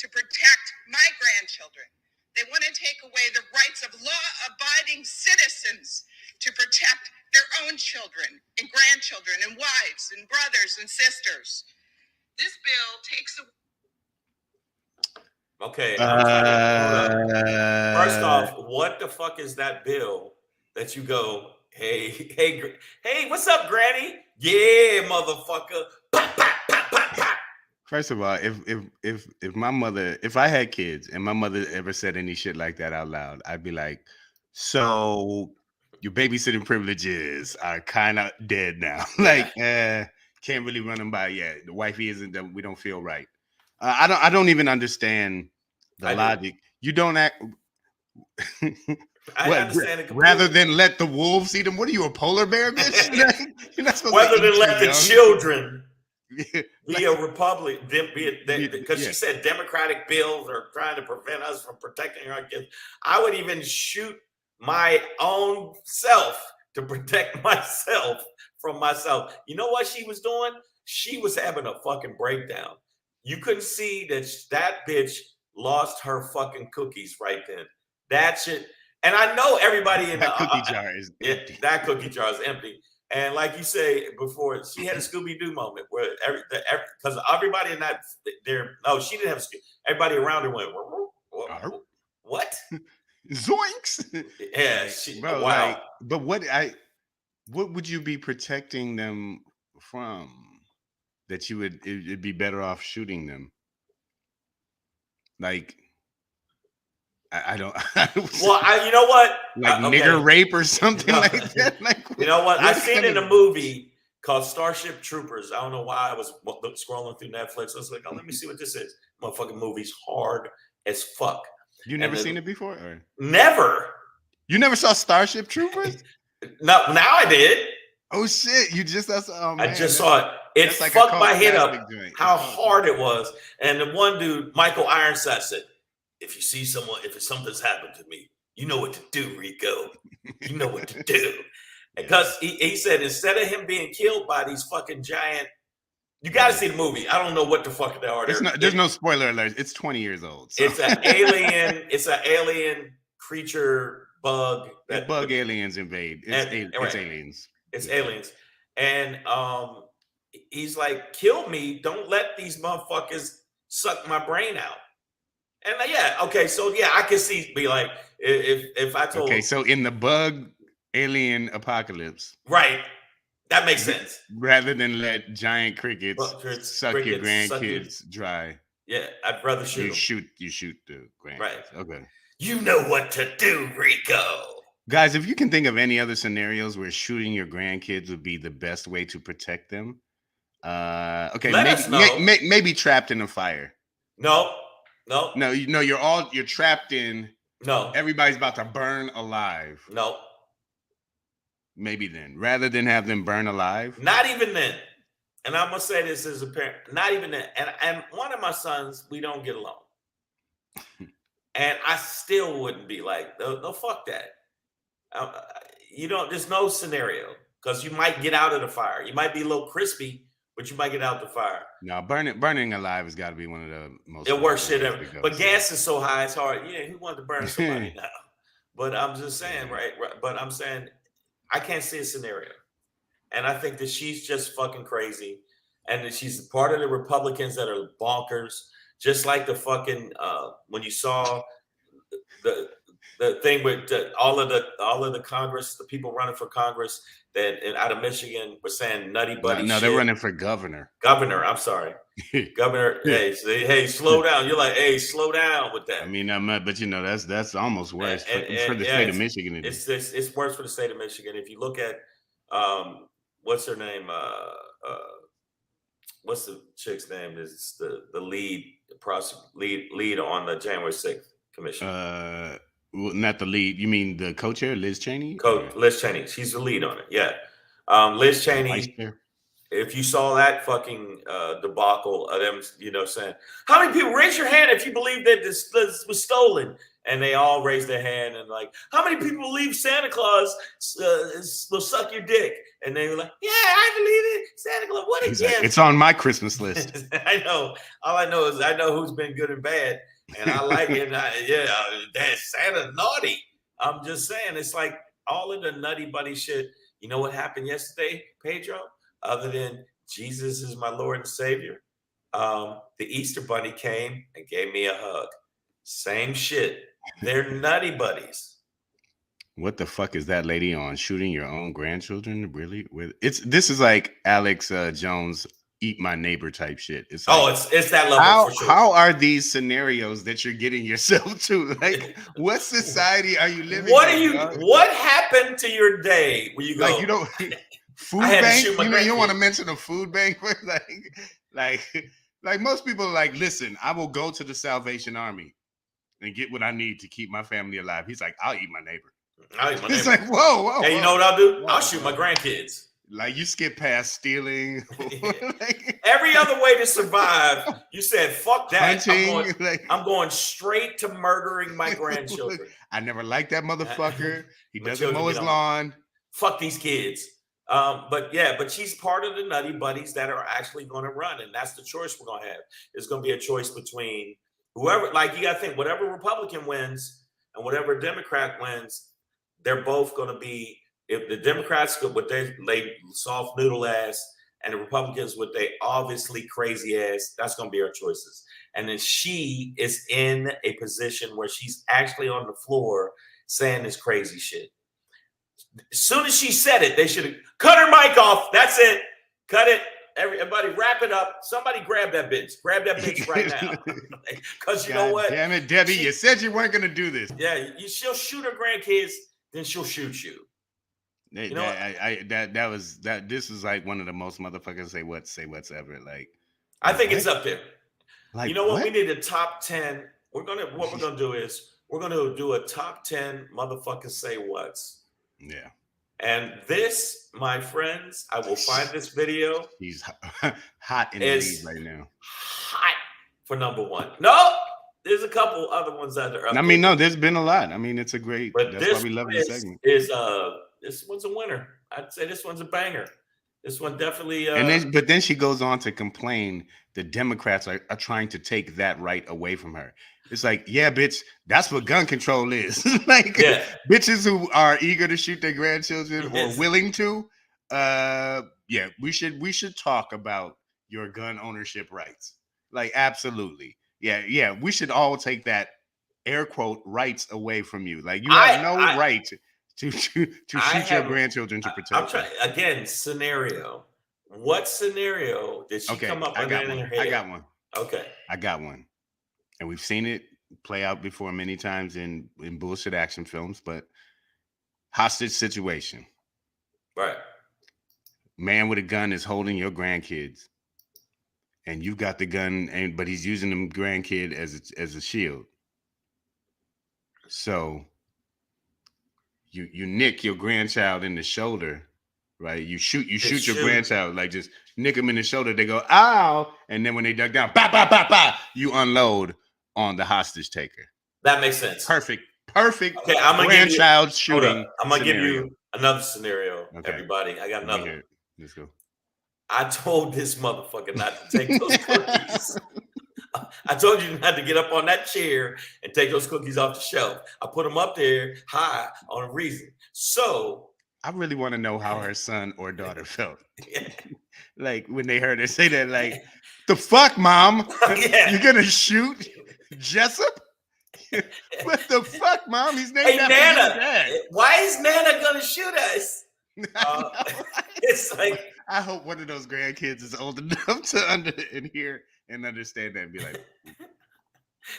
to protect my grandchildren. They want to take away the rights of law-abiding citizens to protect their own children and grandchildren and wives and brothers and sisters. This bill takes away. Okay. Hold up. First off, what the fuck is that bill that you go, hey, what's up, Granny? Yeah, motherfucker. Pop, pop, pop, pop, pop. First of all, if my mother, if I had kids and my mother ever said any shit like that out loud, I'd be like, so your babysitting privileges are kind of dead now. Like, can't really run them by yet. The wifey isn't. We don't feel right. I don't even understand the logic. You don't act. I understand it rather than let the wolves eat them. What are you, a polar bear, bitch? You're not supposed rather to than let the children be a republic, because she said Democratic bills are trying to prevent us from protecting our kids. I would even shoot my own self to protect myself from myself. You know what she was doing? She was having a fucking breakdown. You couldn't see that bitch lost her fucking cookies right then. That shit. And I know everybody in that cookie jar is empty. That cookie jar is empty. And like you say before, she had a Scooby-Doo moment where because everybody in that she didn't have a Scooby. Everybody around her went, what? Zoinks. Yeah, bro, wow. Like, but what would you be protecting them from? That it'd be better off shooting them. Like, I don't. Well, you know what? Like nigger rape or something like that. Like, you know what? I seen in a movie called Starship Troopers. I don't know why I was scrolling through Netflix. I was like, let me see what this is. Motherfucking movie's hard as fuck. You never seen it before? Or? Never. You never saw Starship Troopers? No, now I did. Oh shit! You just I just saw it. It fucked my head up how hard it was. And the one dude, Michael Ironside, said, if you see someone, if something's happened to me, you know what to do, Rico. You know what to do. Because he said instead of him being killed by these fucking giant, you got to see the movie. I don't know what the fuck they are. There's no spoiler alert. It's 20 years old. So. It's an alien. It's an alien creature bug. Bug aliens invade. It's aliens. It's aliens. And he's like, kill me. Don't let these motherfuckers suck my brain out. And I can see be like, if I told. Okay, so in the bug alien apocalypse. Right. That makes sense. Rather than let giant crickets suck your grandkids dry. Yeah, I'd rather shoot. You shoot the grandkids. Right. Okay. You know what to do, Rico. Guys, if you can think of any other scenarios where shooting your grandkids would be the best way to protect them, okay, Let us know. maybe trapped in a fire. No. No, you're trapped in. No. Everybody's about to burn alive. No. Maybe then, rather than have them burn alive. Not even then. And I'm gonna say this as a parent. Not even then. And one of my sons, we don't get along. And I still wouldn't be like, no, fuck that. There's no scenario because you might get out of the fire. You might be a little crispy, but you might get out the fire. No, burning alive has got to be one of the most the worst shit ever. But so. Gas is so high, it's hard. Yeah, who wants to burn somebody now? But I'm just saying, right? But I'm saying I can't see a scenario. And I think that she's just fucking crazy. And that she's part of the Republicans that are bonkers. Just like the fucking when you saw the thing with all of the Congress, the people running for Congress that out of Michigan were saying nutty buddy. No, they're running for governor. Governor, I'm sorry, governor. Hey, slow down. You're like, hey, slow down with that. I mean, but that's almost worse for the state of Michigan. It's worse for the state of Michigan. If you look at what's her name? What's the chick's name? Is the lead on the January 6th commission? Well, not the lead. You mean the co-chair, Liz Cheney? Liz Cheney. She's the lead on it. Yeah. Liz Cheney. If you saw that fucking debacle of them, saying, how many people raise your hand if you believe that this was stolen? And they all raised their hand and like, how many people believe Santa Claus will suck your dick? And they were like, yeah, I believe it. Santa Claus, what a gift. Like, it's on my Christmas list. I know. All I know is I know who's been good and bad. And I like it. That Santa naughty. I'm just saying, it's like all of the nutty buddy shit. You know what happened yesterday, Pedro? Other than Jesus is my Lord and Savior, the Easter Bunny came and gave me a hug. Same shit. They're nutty buddies. What the fuck is that lady on? Shooting your own grandchildren? Really? This is like Alex Jones eat my neighbor type shit. It's like, it's that level. How are these scenarios that you're getting yourself to? Like, what society are you living in? What happened to your day when you go? Like, you don't food bank. You want to mention a food bank? like most people are like, listen, I will go to the Salvation Army and get what I need to keep my family alive. He's like, I'll eat my neighbor. It's like, whoa. Hey, you know what I'll do? I'll shoot my grandkids. Like, you skip past stealing. Every other way to survive, you said, fuck that. Hunting, I'm going straight to murdering my grandchildren. I never liked that motherfucker. He doesn't mow his lawn. Fuck these kids. But she's part of the nutty buddies that are actually going to run. And that's the choice we're going to have. It's going to be a choice between whoever, like, you got to think, whatever Republican wins and whatever Democrat wins, they're both going to be, if the Democrats with their soft noodle ass and the Republicans with their obviously crazy ass, that's going to be our choices. And then she is in a position where she's actually on the floor saying this crazy shit. As soon as she said it, they should have cut her mic off. That's it. Cut it. Everybody wrap it up. Somebody grab that bitch. Grab that bitch right now. Because you know what? Damn it, Debbie. You said you weren't going to do this. Yeah, she'll shoot her grandkids, then she'll shoot you. This is like one of the most motherfuckers say what's ever. Like, I think it's up there. Like, you know what? We need a top 10. What we're gonna do is we're gonna do a top 10 motherfuckers say what's. Yeah. And this, my friends, I will find this video. He's hot in the lead right now. Hot for number one. No, there's a couple other ones that are up I mean, no, there's been a lot. I mean, it's a great. But that's why we love this segment. This one's a winner. I'd say this one's a banger. This one definitely. But then she goes on to complain the Democrats are trying to take that right away from her. It's like, yeah, bitch, that's what gun control is. Like, bitches who are eager to shoot their grandchildren or willing to. We should talk about your gun ownership rights. Like, absolutely. Yeah. We should all take that air quote rights away from you. Like, you have no right to shoot your grandchildren to protect them. Again, scenario. What scenario did she come up with in her head? I got one. Okay. I got one. And we've seen it play out before many times in bullshit action films, but hostage situation. Right. Man with a gun is holding your grandkids, and you've got the gun, but he's using the grandkid as a shield. So you nick your grandchild in the shoulder, right? You shoot your grandchild, like just nick him in the shoulder. They go, ow, and then when they duck down, bah, bah, bah, bah, you unload on the hostage taker. That makes sense. Perfect. Okay, Grandchild shooting. I'm gonna give you another scenario, okay. Everybody. I got another one. Let's go. I told this motherfucker not to take those cookies. I told you not to get up on that chair and take those cookies off the shelf. I put them up there high on a reason. So I really want to know how her son or daughter felt. Like when they heard her say that, like, the fuck, mom? You're gonna shoot Jessup? What the fuck, mom? He's named after your dad. Why is Nana gonna shoot us? It's like, I hope one of those grandkids is old enough to hear and understand that and be like,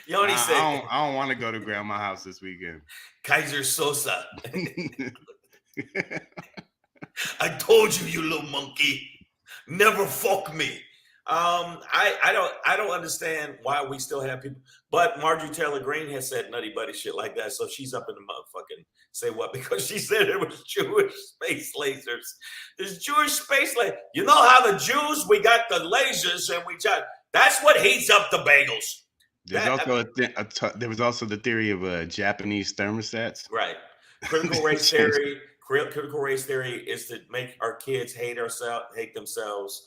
Yoni said, I don't want to go to grandma's house this weekend. Kaiser Sosa. I told you, you little monkey, never fuck me. I don't understand why we still have people, but Marjorie Taylor Greene has said nutty buddy shit like that, so she's up in the motherfucking say what, because she said it was Jewish space lasers. There's Jewish space lasers. You know how the Jews, we got the lasers and we just, that's what heats up the bagels. There was also the theory of Japanese thermostats. Right. Critical race theory. Critical race theory is to make our kids hate themselves.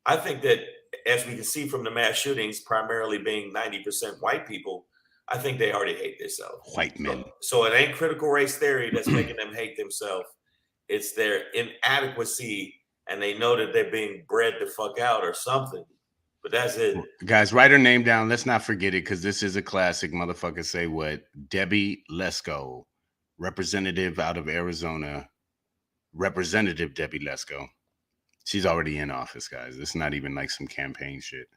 I think that, as we can see from the mass shootings, primarily being 90% white people, I think they already hate themselves. White men. So it ain't critical race theory that's making them hate themselves. It's their inadequacy, and they know that they're being bred the fuck out or something. But that's it. Guys, write her name down. Let's not forget it, because this is a classic. Motherfucker, say what? Debbie Lesko, representative out of Arizona. Representative Debbie Lesko. She's already in office, guys. It's not even like some campaign shit.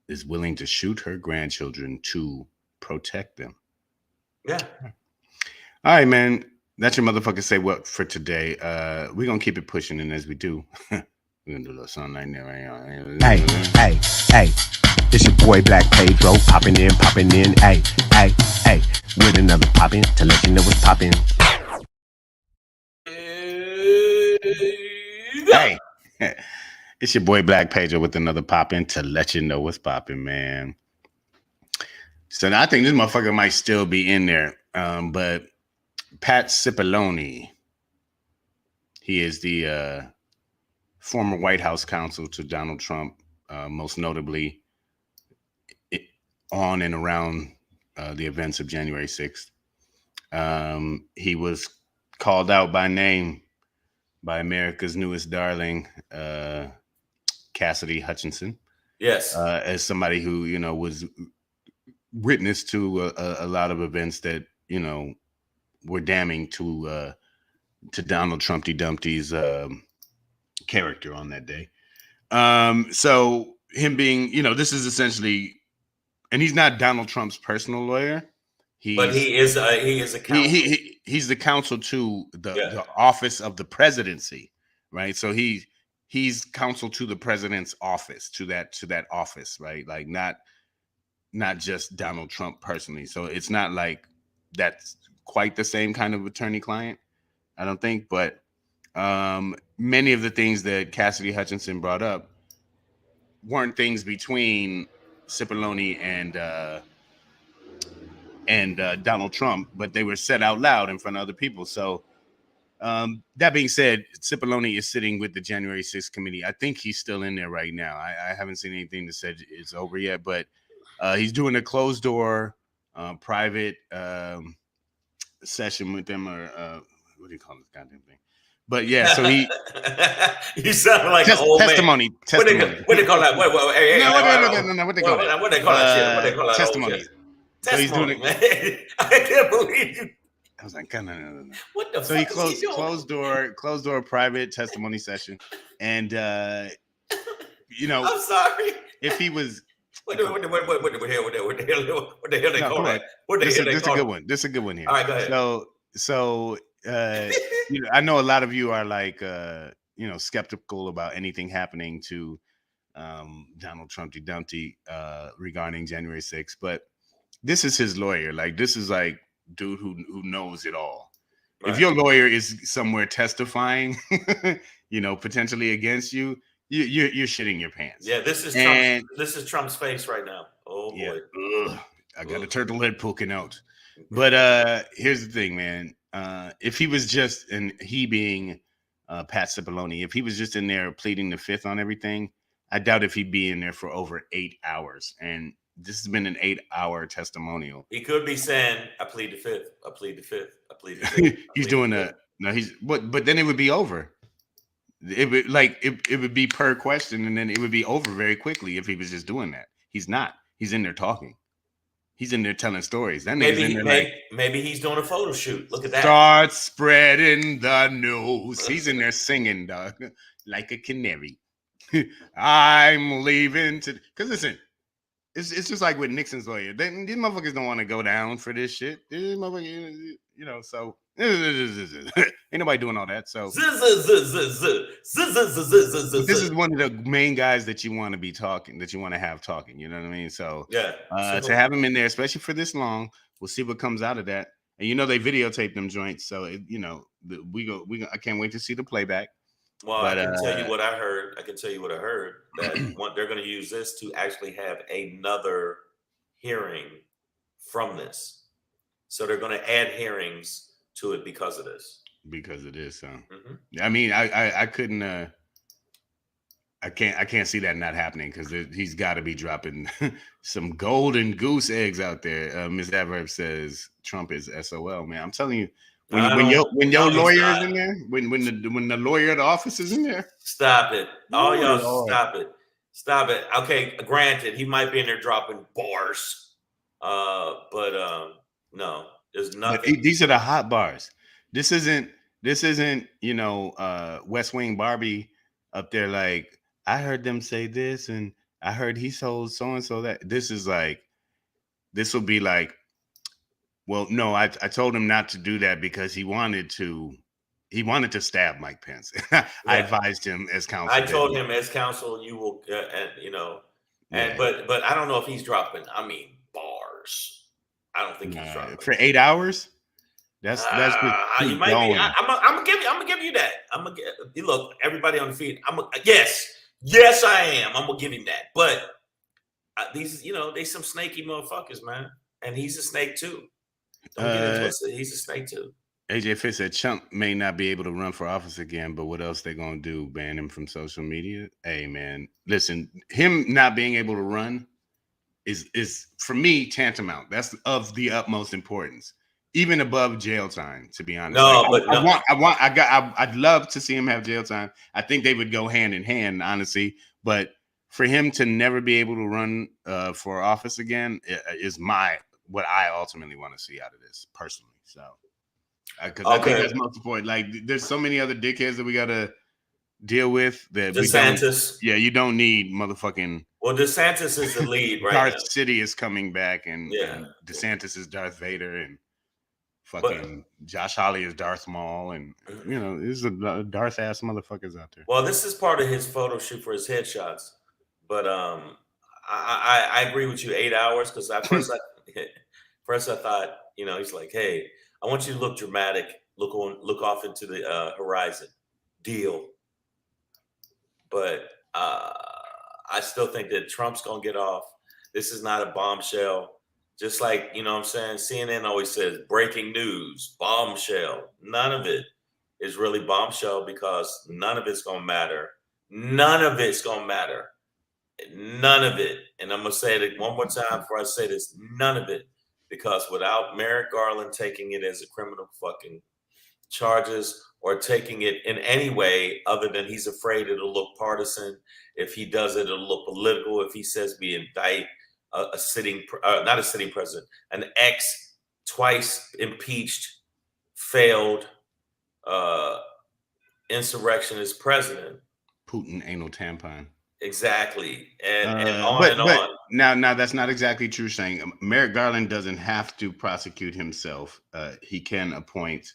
Is willing to shoot her grandchildren to protect them. Yeah. All right, man. That's your motherfucker say what for today. We're going to keep it pushing, and as we do, we're going to do a little something like that. Hey. It's your boy Black Pedro, popping in. Hey. With another poppin' to let you know what's poppin'. Hey, it's your boy Black Pedro with another poppin' to let you know what's poppin', man. So I think this motherfucker might still be in there, but Pat Cipollone, he is the former White House counsel to Donald Trump, most notably on and around the events of January 6th. He was called out by name by America's newest darling, Cassidy Hutchinson. Yes. As somebody who, was witness to a lot of events that, were damning to Donald Trumpty Dumpty's character on that day. So him being, this is essentially, and he's not Donald Trump's personal lawyer. But he is a counsel. He's the counsel to the office of the presidency, right? So he's counsel to the president's office, to that office, right? Like not just Donald Trump personally. So it's not like that's quite the same kind of attorney-client, I don't think. But many of the things that Cassidy Hutchinson brought up weren't things between Cipollone and Donald Trump, but they were said out loud in front of other people. So that being said, Cipollone is sitting with the January 6th committee. I think he's still in there right now. I haven't seen anything that said it's over yet, but he's doing a closed door, private session with them, or what do you call this goddamn thing? But yeah, so he you sound like an old testimony. Man. Testimony. What do they call that? No. What they call that? What they call that? What they call that? Testimony. So he's doing it. Man. I can't believe you. I was like, no. What the? So he closed door, private testimony session, and I'm sorry. If he was, What the hell they No, call come that? on. What the This hell is they a call good it? one. This is a good one here. All right, go ahead. So I know a lot of you are like skeptical about anything happening to Donald Trump Dumpty regarding January 6th, but this is his lawyer. Like, this is like dude who knows it all. Right. If your lawyer is somewhere testifying, potentially against you, you're shitting your pants. Yeah, this is Trump's face right now. Oh boy. Yeah. Ugh, I got a turtle head poking out. But here's the thing, man. If he was just, and he being Pat Cipollone, if he was just in there pleading the fifth on everything, I doubt if he'd be in there for over 8 hours. And this has been an 8-hour testimonial. He could be saying, "I plead the fifth. I plead the fifth. I plead the fifth." He's doing but then it would be over. It would be per question, and then it would be over very quickly if he was just doing that. He's not. He's in there talking. He's in there telling stories. That nigga's in there maybe he's doing a photo shoot. Look at that. Start spreading the news. He's in there singing, dog, like a canary. I'm leaving because listen, it's just like with Nixon's lawyer. These motherfuckers don't want to go down for this shit. These motherfuckers, so ain't nobody doing all that. So this is one of the main guys that you want to be talking, that you want to have talking. You know what I mean? So yeah, to have him in there, especially for this long, we'll see what comes out of that. And they videotape them joints, so I can't wait to see the playback. Well, I can tell you what I heard. That they're going to use this to actually have another hearing from this. So they're going to add hearings to it because of this. Because of this, huh? Mm-hmm. I mean, I couldn't. I can't see that not happening because he's got to be dropping some golden goose eggs out there. Ms. Adverb says Trump is SOL, man. I'm telling you. When your lawyer is in there, when the lawyer at the office is in there, stop it! All y'all, stop it! Okay, granted, he might be in there dropping bars, but no, there's nothing. But these are the hot bars. This isn't West Wing Barbie up there. Like, I heard them say this, and I heard he sold so and so that. This will be like. Well, no, I told him not to do that because he wanted to stab Mike Pence. I advised him as counsel. I told him as counsel, you will, but I don't know if he's dropping. I mean, bars. I don't think he's dropping for 8 hours. That's you might be. I'm gonna give you that. Look, everybody on the feed. Yes, I am. I'm gonna give him that. But these, they some snaky motherfuckers, man, and he's a snake too. Don't get into it. He's a snake too. AJ Fitz said Trump may not be able to run for office again, but what else they gonna do? Ban him from social media? Hey man, listen, him not being able to run is for me tantamount. That's of the utmost importance, even above jail time. To be honest, I'd love to see him have jail time. I think they would go hand in hand, honestly. But for him to never be able to run for office again is what I ultimately want to see out of this personally. So, because I think that's most important. Like, there's so many other dickheads that we got to deal with. That DeSantis. You don't need motherfucking. Well, DeSantis is the lead right Darth now. City is coming back, and DeSantis is Darth Vader, and fucking Josh Hawley is Darth Maul, and there's a Darth ass motherfuckers out there. Well, this is part of his photo shoot for his headshots, but I agree with you. 8 hours, because first I thought, he's like, hey, I want you to look dramatic, look off into the horizon, deal. But I still think that Trump's gonna get off. This is not a bombshell. Just like, what I'm saying, CNN always says breaking news, bombshell. None of it is really bombshell because none of it's gonna matter. None of it's gonna matter. None of it. And I'm gonna say it one more time before I say this. None of it. Because without Merrick Garland taking it as a criminal fucking charges or taking it in any way other than he's afraid it'll look partisan. If he does it, it'll look political. If he says we indict not a sitting president, an twice impeached, failed insurrectionist president. Putin ain't no tampon. Exactly. And on and but on. now that's not exactly true, saying Merrick Garland doesn't have to prosecute himself. He can appoint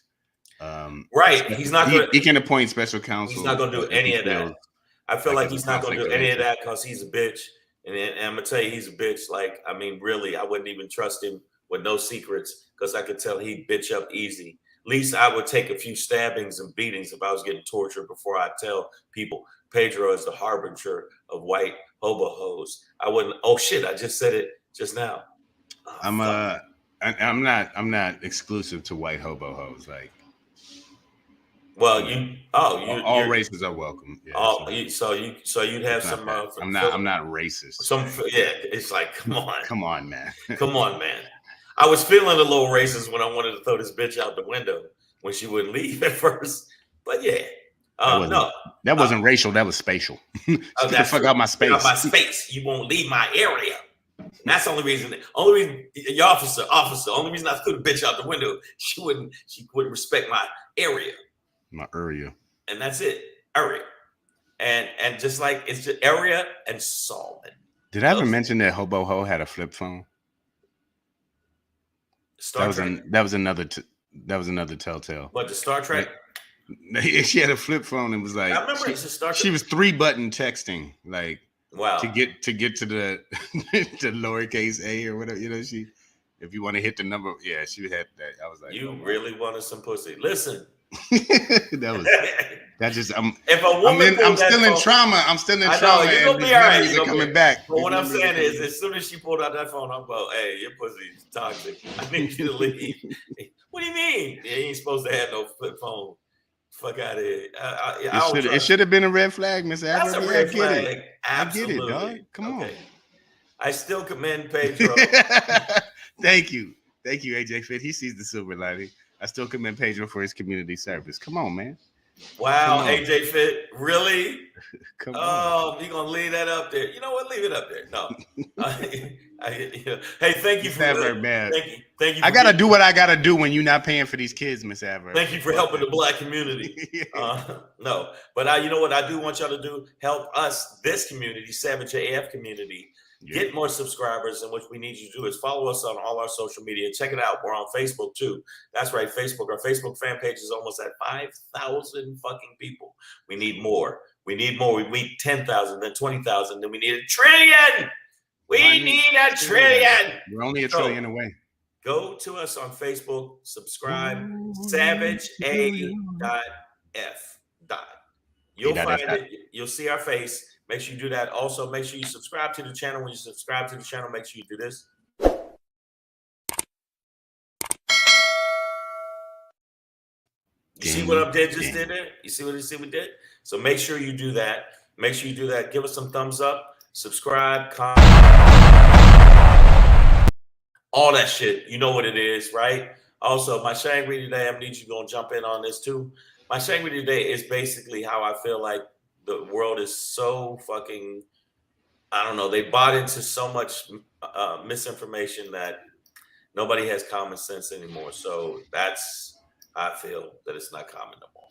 Right. He's not going he can appoint special counsel. He's not going to do any of that. I feel like he's not going to do any of that because he's a bitch. And I'm going to tell you, he's a bitch. Like, I mean, really, I wouldn't even trust him with no secrets because I could tell he'd bitch up easy. At least I would take a few stabbings and beatings if I was getting tortured before I tell people Pedro is the harbinger of white hobo hoes. I wouldn't. Oh shit! I just said it just now. Oh, I'm not exclusive to white hobo hoes. Like, well, all races are welcome. Yeah, so you'd have some. I'm not racist. It's like, come on, man. Come on, man. I was feeling a little racist when I wanted to throw this bitch out the window when she wouldn't leave at first. But yeah, that wasn't racial. That was spatial. Get the fuck out my space. Get out my space. You won't leave my area. That's the only reason. Your officer. Only reason I threw the bitch out the window. She wouldn't respect my area. My area. And that's it. Area. And just like it's just area and Solomon. Did I ever mention that Hobo Ho had a flip phone? That was another telltale. What, the Star Trek? She had a flip phone and was like, I remember it's a Star Trek. She was 3-button texting, like, wow, to get to the the lowercase a or whatever. You know, if you want to hit the number, yeah, she had that. I was like, you really wanted some pussy. Listen. I'm still in trauma. I'm still in trauma. You're gonna be all right. You're coming back. But what I'm saying is, as soon as she pulled out that phone, I'm going, hey, your pussy's toxic. I need you to leave. What do you mean? Yeah, you ain't supposed to have no flip phone. Fuck out of here. It should have been a red flag, Miss Adler. That's a red flag. It. Absolutely. I get it, dog. Come on. I still commend Pedro. Thank you, AJ Fit. He sees the silver lining. I still commend Pedro for his community service. Come on, man. Wow, AJ Fit. Really? Come on. You're going to leave that up there. You know what? Leave it up there. No. Hey, thank you for man. Thank you. I got to do what I got to do when you're not paying for these kids, Miss Adler. Thank you for helping the black community. No, but you know what I do want y'all to do? Help us, this community, Savage AF community, get more subscribers. And what we need you to do is follow us on all our social media. Check it out. We're on Facebook too. That's right, Facebook. Our Facebook fan page is almost at 5,000 fucking people. We need more. We need 10,000, then 20,000, then we need 1 trillion. We need 1 trillion. We're only 1 trillion away. Go to us on Facebook, subscribe, SavageA.f. You'll find it. You'll see our face. Make sure you do that. Also, make sure you subscribe to the channel. When you subscribe to the channel, make sure you do this. You see what I did just did there? You see what we did? So make sure you do that. Make sure you do that. Give us some thumbs up, subscribe, comment, all that shit. You know what it is, right? Also, my Shangry today, I need you going to jump in on this too. My Shangry today is basically how I feel like the world is so fucking, I don't know, they bought into so much misinformation that nobody has common sense anymore. So that's, I feel that it's not common no more.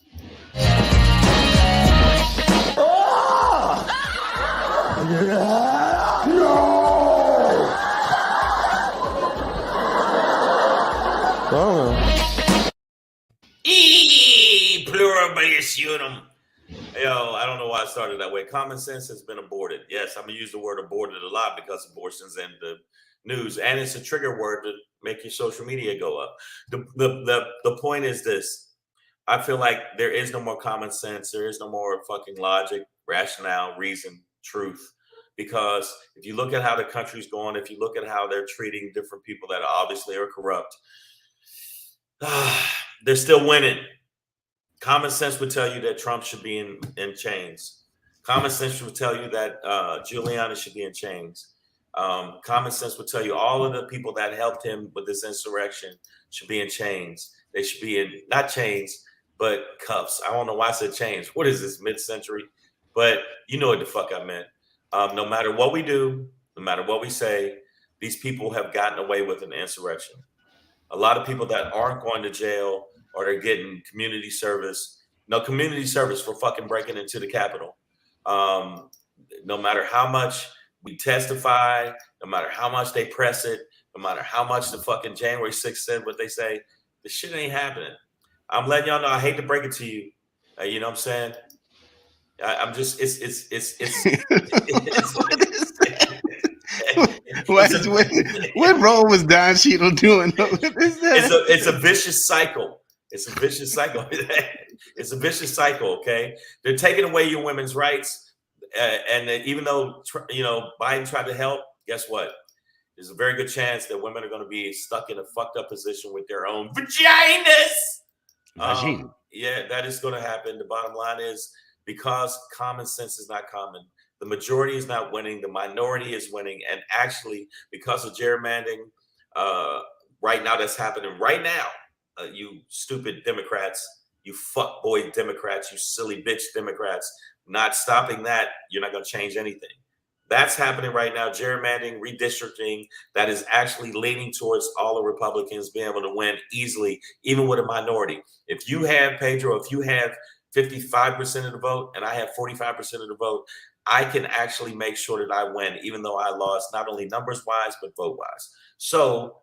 Pluribus. Yo, I don't know why I started that way. Common sense has been aborted. Yes, I'm gonna use the word aborted a lot because abortion's in the news, and it's a trigger word to make your social media go up. The point is this: I feel like there is no more common sense. There is no more fucking logic, rationale, reason, truth. Because if you look at how the country's going, if you look at how they're treating different people that obviously are corrupt, they're still winning. Common sense would tell you that Trump should be in chains. Common sense would tell you that Giuliani should be in chains. Common sense would tell you all of the people that helped him with this insurrection should be in chains. They should be in, not chains, but cuffs. I don't know why I said chains. What is this, mid-century? But you know what the fuck I meant. No matter what we do, no matter what we say, these people have gotten away with an insurrection. A lot of people that aren't going to jail or they're getting community service. No community service for fucking breaking into the Capitol. no matter how much we testify, no matter how much they press it, no matter how much the fucking January 6th said what they say, the shit ain't happening. I'm letting y'all know. I hate to break it to you. You know what I'm saying? I'm just what role was Don Cheadle doing? It's a vicious cycle. It's a vicious cycle. It's a vicious cycle. Okay, they're taking away your women's rights, and even though Biden tried to help, guess what? There's a very good chance that women are going to be stuck in a fucked up position with their own vaginas. Yeah, that is going to happen. The bottom line is, because common sense is not common, the majority is not winning, the minority is winning. And actually, because of gerrymandering right now, that's happening right now, you stupid Democrats, you fuckboy Democrats, you silly bitch Democrats, not stopping that, you're not going to change anything. That's happening right now, gerrymandering, redistricting, that is actually leaning towards all the Republicans being able to win easily, even with a minority. If you have, Pedro, if you have 55% of the vote and I have 45% of the vote, I can actually make sure that I win, even though I lost not only numbers wise, but vote wise. So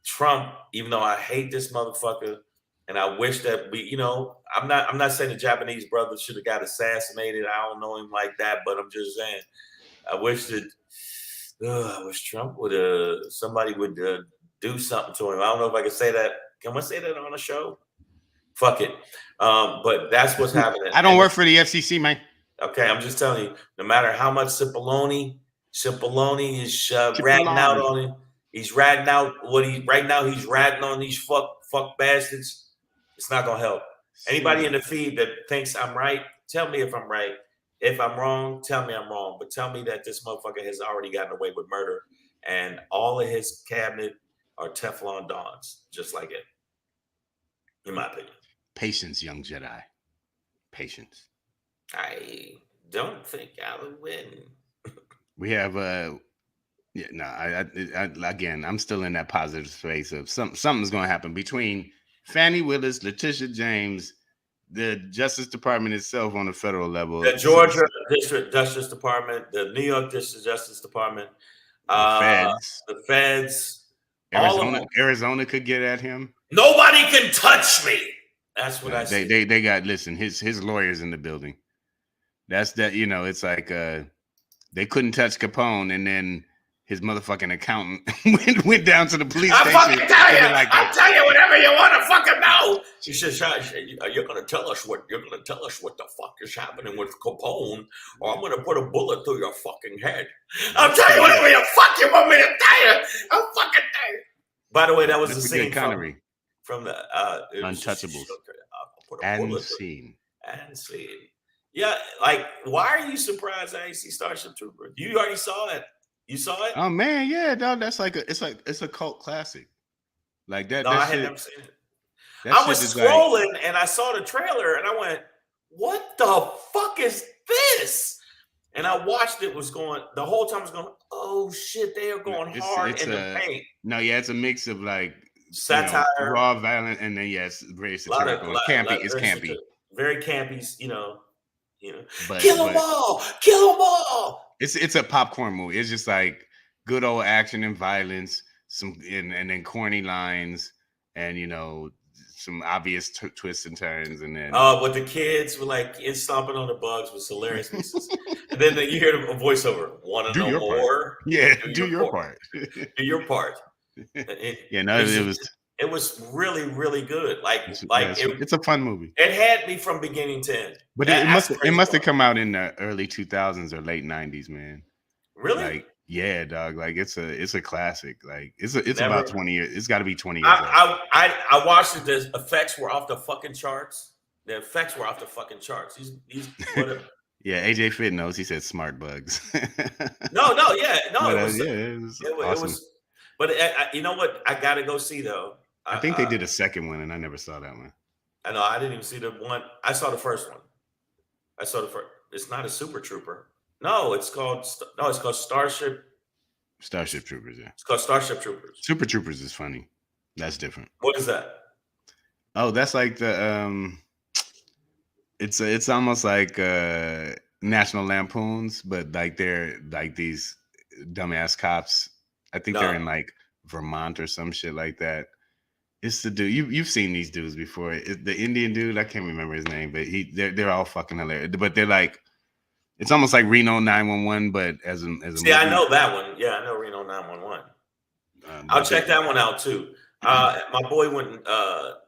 Trump, even though I hate this motherfucker, and I wish that I'm not saying the Japanese brother should have got assassinated. I don't know him like that, but I'm just saying, I wish Trump would somebody would do something to him. I don't know if I can say that. Can I say that on a show? Fuck it. But that's what's happening. I don't work for the FCC, man. Okay, I'm just telling you. No matter how much Cipollone is ratting out on him. He's ratting out he's ratting on these fuck bastards. It's not gonna help. Anybody in the feed that thinks I'm right, tell me if I'm right. If I'm wrong, tell me I'm wrong. But tell me that this motherfucker has already gotten away with murder, and all of his cabinet are Teflon Dons, just like it. In my opinion. Patience, young Jedi. Patience. I don't think I will win. We have again, I'm still in that positive space of something's going to happen between Fannie Willis, Letitia James, the Justice Department itself on the federal level, the Georgia District Justice Department, the New York District Justice Department, the feds, Arizona could get at him. Nobody can touch me. That's what I say. They got his lawyers in the building. It's like they couldn't touch Capone, and then his motherfucking accountant went down to the police station. I'll tell you whatever you want to fucking know. She says, "You're gonna tell us what the fuck is happening with Capone, or I'm gonna put a bullet through your fucking head." I'll tell you whatever you want me to tell you. I'll fucking tell you. By the way, that was the scene from the Untouchables. And Scene. Yeah, like, why are you surprised I ain't see Starship Troopers? You already saw it. You saw it? Oh man, yeah, dog. That's it's a cult classic. Like that. No, I had never seen it. I was scrolling and I saw the trailer and I went, "What the fuck is this?" And I watched it. The whole time I was going, "Oh shit, they are going hard in the paint." No, yeah, it's a mix of like satire, raw, violent, and then very satirical. It's campy. Very campy, But, kill them all. It's a popcorn movie. It's just like good old action and violence, and then corny lines, and some obvious twists and turns, and then but the kids were like stomping on the bugs was hilarious. And then you hear a voiceover. Want to know more? Yeah, do your part. Do your part. It was really, really good. It's a fun movie. It had me from beginning to end. But it must have come out in the early 2000s or late 90s, man. Really? Like, yeah, dog. Like it's a classic. Like it's about 20 years. It's got to be 20 years. I watched it. The effects were off the fucking charts. These Yeah, AJ Fit knows. He said smart bugs. No. It was awesome. But you know what? I gotta go see though. I think they did a second one, and I never saw that one. I know. I didn't even see the one. I saw the first one. It's not a Super Trooper. No, it's called Starship. Starship Troopers. Yeah, it's called Starship Troopers. Super Troopers is funny. That's different. What is that? Oh, that's like the It's almost like National Lampoons, but like they're like these dumbass cops. I think they're in like Vermont or some shit like that. It's the dude you've seen these dudes before. The Indian dude, I can't remember his name, but they're all fucking hilarious. But they're like, it's almost like Reno 911, but as a See, movie. I know that one. Yeah, I know Reno 911. I'll check that one out too. My boy went.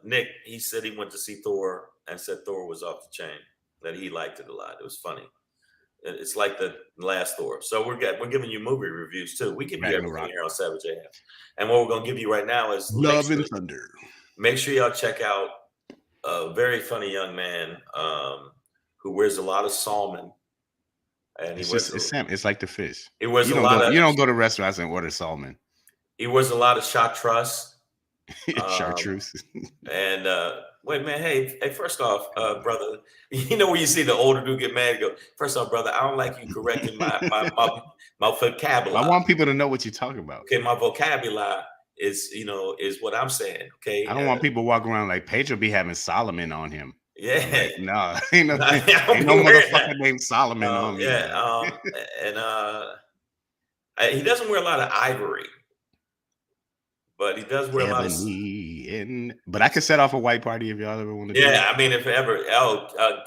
Nick, he said he went to see Thor and said Thor was off the chain. That he liked it a lot. It was funny. It's like the last Thor. So we're giving you movie reviews too. We give you everything here on Savage AF. And what we're gonna give you right now is Love and Thunder. Make sure y'all check out a very funny young man who wears a lot of salmon. And it's like the fish. He wears a lot of. You don't go to restaurants and order salmon. He wears a lot of chartreuse. Chartreuse. And wait, man, hey, first off, brother, you know when you see the older dude get mad, go, first off, brother, I don't like you correcting my vocabulary. I want people to know what you're talking about. Okay, my vocabulary is what I'm saying. Okay. I don't want people walking around like Pedro be having Solomon on him. Yeah. Like, no, ain't no motherfucker named Solomon on me. Yeah. He doesn't wear a lot of ivory. But he does wear a lot of. But I could set off a white party if y'all ever want to do Yeah, I mean, if ever.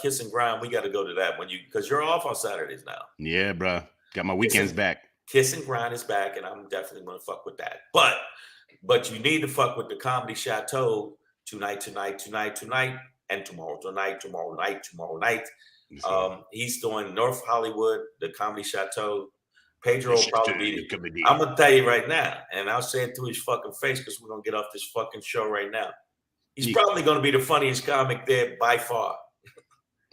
Kiss and Grind, we got to go to that because you're off on Saturdays now. Yeah, bro. Got my weekends back. Kiss and Grind is back, and I'm definitely going to fuck with that. But you need to fuck with the Comedy Chateau tonight, and tomorrow night. He's doing North Hollywood, the Comedy Chateau. Pedro will probably be there. I'm gonna tell you right now, and I'll say it to his fucking face because we're gonna get off this fucking show right now. He's probably gonna be the funniest comic there by far.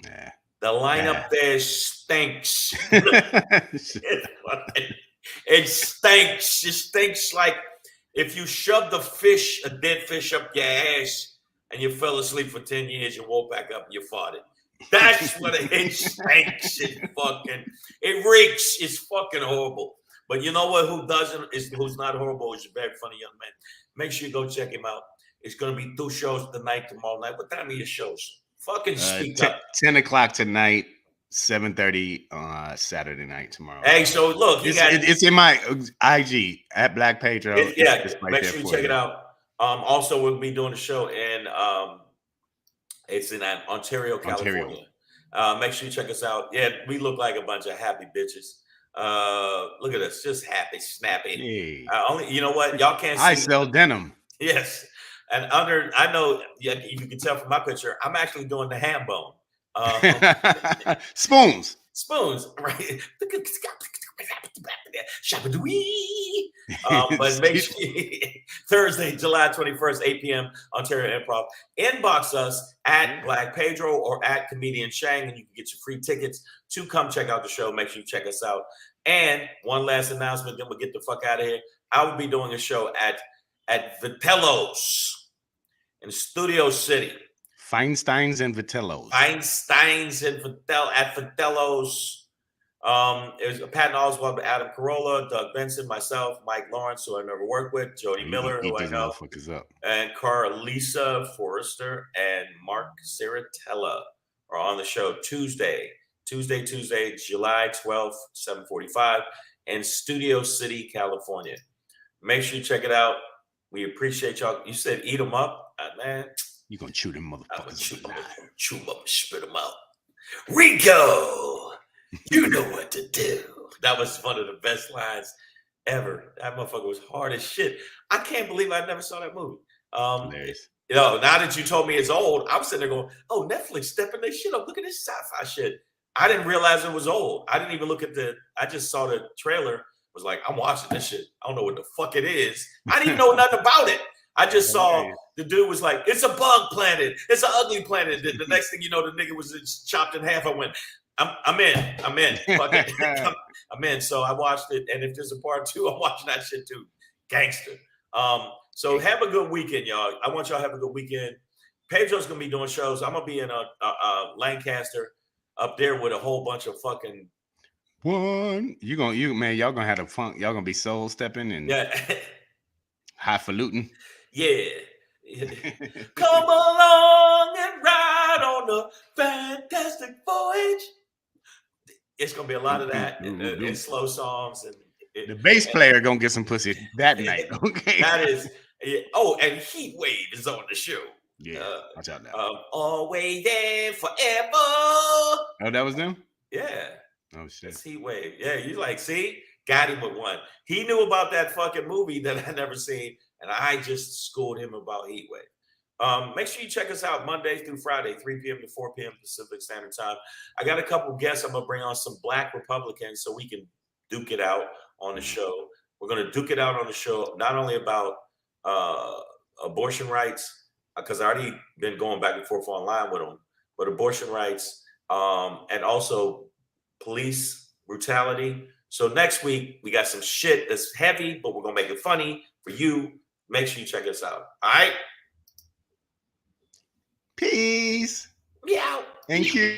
Yeah. The lineup there stinks. It stinks. It stinks like if you shoved a dead fish up your ass and you fell asleep for 10 years, you woke back up and you farted. That's what it stinks. It reeks. It's fucking horrible. But you know what? Who's not horrible is a very funny young man. Make sure you go check him out. It's gonna be 2 shows tonight, tomorrow night. What time are your shows? Fucking speak up. 10 o'clock tonight, 7:30 Saturday night tomorrow. Hey, so look, it's in my IG at Black Pedro. It's right, make sure you check it out. Also, we'll be doing a show in it's in Ontario, California. Make sure you check us out. Yeah, we look like a bunch of happy bitches. Look at us, just happy, snappy. Only you know what? Y'all can't see. I sell denim. Yes. And I know you can tell from my picture, I'm actually doing the ham bone. Spoons, right? But make sure Thursday, July 21st, 8 p.m. Ontario Improv. Inbox us at Black Pedro or at Comedian Shang, and you can get your free tickets to come check out the show. Make sure you check us out. And one last announcement, then we'll get the fuck out of here. I will be doing a show at Vitello's in Studio City. Feinstein's and Vitello's. At Vitello's. There's Patton Oswalt, Adam Carolla, Doug Benson, myself, Mike Lawrence, who I never worked with, Jody Miller, who I know, and Carlisa Forrester and Mark Ciratella are on the show Tuesday, July 12th, 7:45 in Studio City, California. Make sure you check it out. We appreciate y'all. You said eat them up, man. You gonna chew them motherfuckers? Chew them up and spit them out. Rico, you know what to do. That was one of the best lines ever. That motherfucker was hard as shit. I can't believe I never saw that movie. Now that you told me it's old, I'm sitting there going, "Oh, Netflix stepping their shit up. Look at this sci-fi shit." I didn't realize it was old. I didn't even look at I just saw the trailer. Was like, I'm watching this shit. I don't know what the fuck it is. I didn't even know nothing about it. I just saw the dude was like, it's a bug planet. It's an ugly planet. The next thing you know, the nigga was chopped in half. I went, I'm in. Fuck it. I'm in. So I watched it. And if there's a part 2, I'm watching that shit too. Gangster. So have a good weekend, y'all. I want y'all to have a good weekend. Pedro's going to be doing shows. I'm going to be in Lancaster up there with a whole bunch of fucking y'all gonna have the funk. Y'all gonna be soul stepping and highfalutin. Yeah. Come along and ride on a fantastic voyage. It's gonna be a lot of that and slow songs and the bass player gonna get some pussy that night. Okay, that is. Yeah. Oh, and Heat Wave is on the show. Yeah, watch out now. Always there forever. Oh, that was them. Yeah. Oh shit. It's Heat Wave. Yeah, you like see, got him with one. He knew about that fucking movie that I never seen, and I just schooled him about Heat Wave. Make sure you check us out Monday through Friday, 3 p.m. to 4 p.m. Pacific Standard Time. I got a couple guests. I'm gonna bring on some Black Republicans so we can duke it out on the show. We're gonna duke it out on the show, not only about abortion rights, because I already been going back and forth online with them, but abortion rights, and also police brutality. So next week we got some shit that's heavy, but we're gonna make it funny for you. Make sure you check us out. All right. Peace. Meow. Thank you.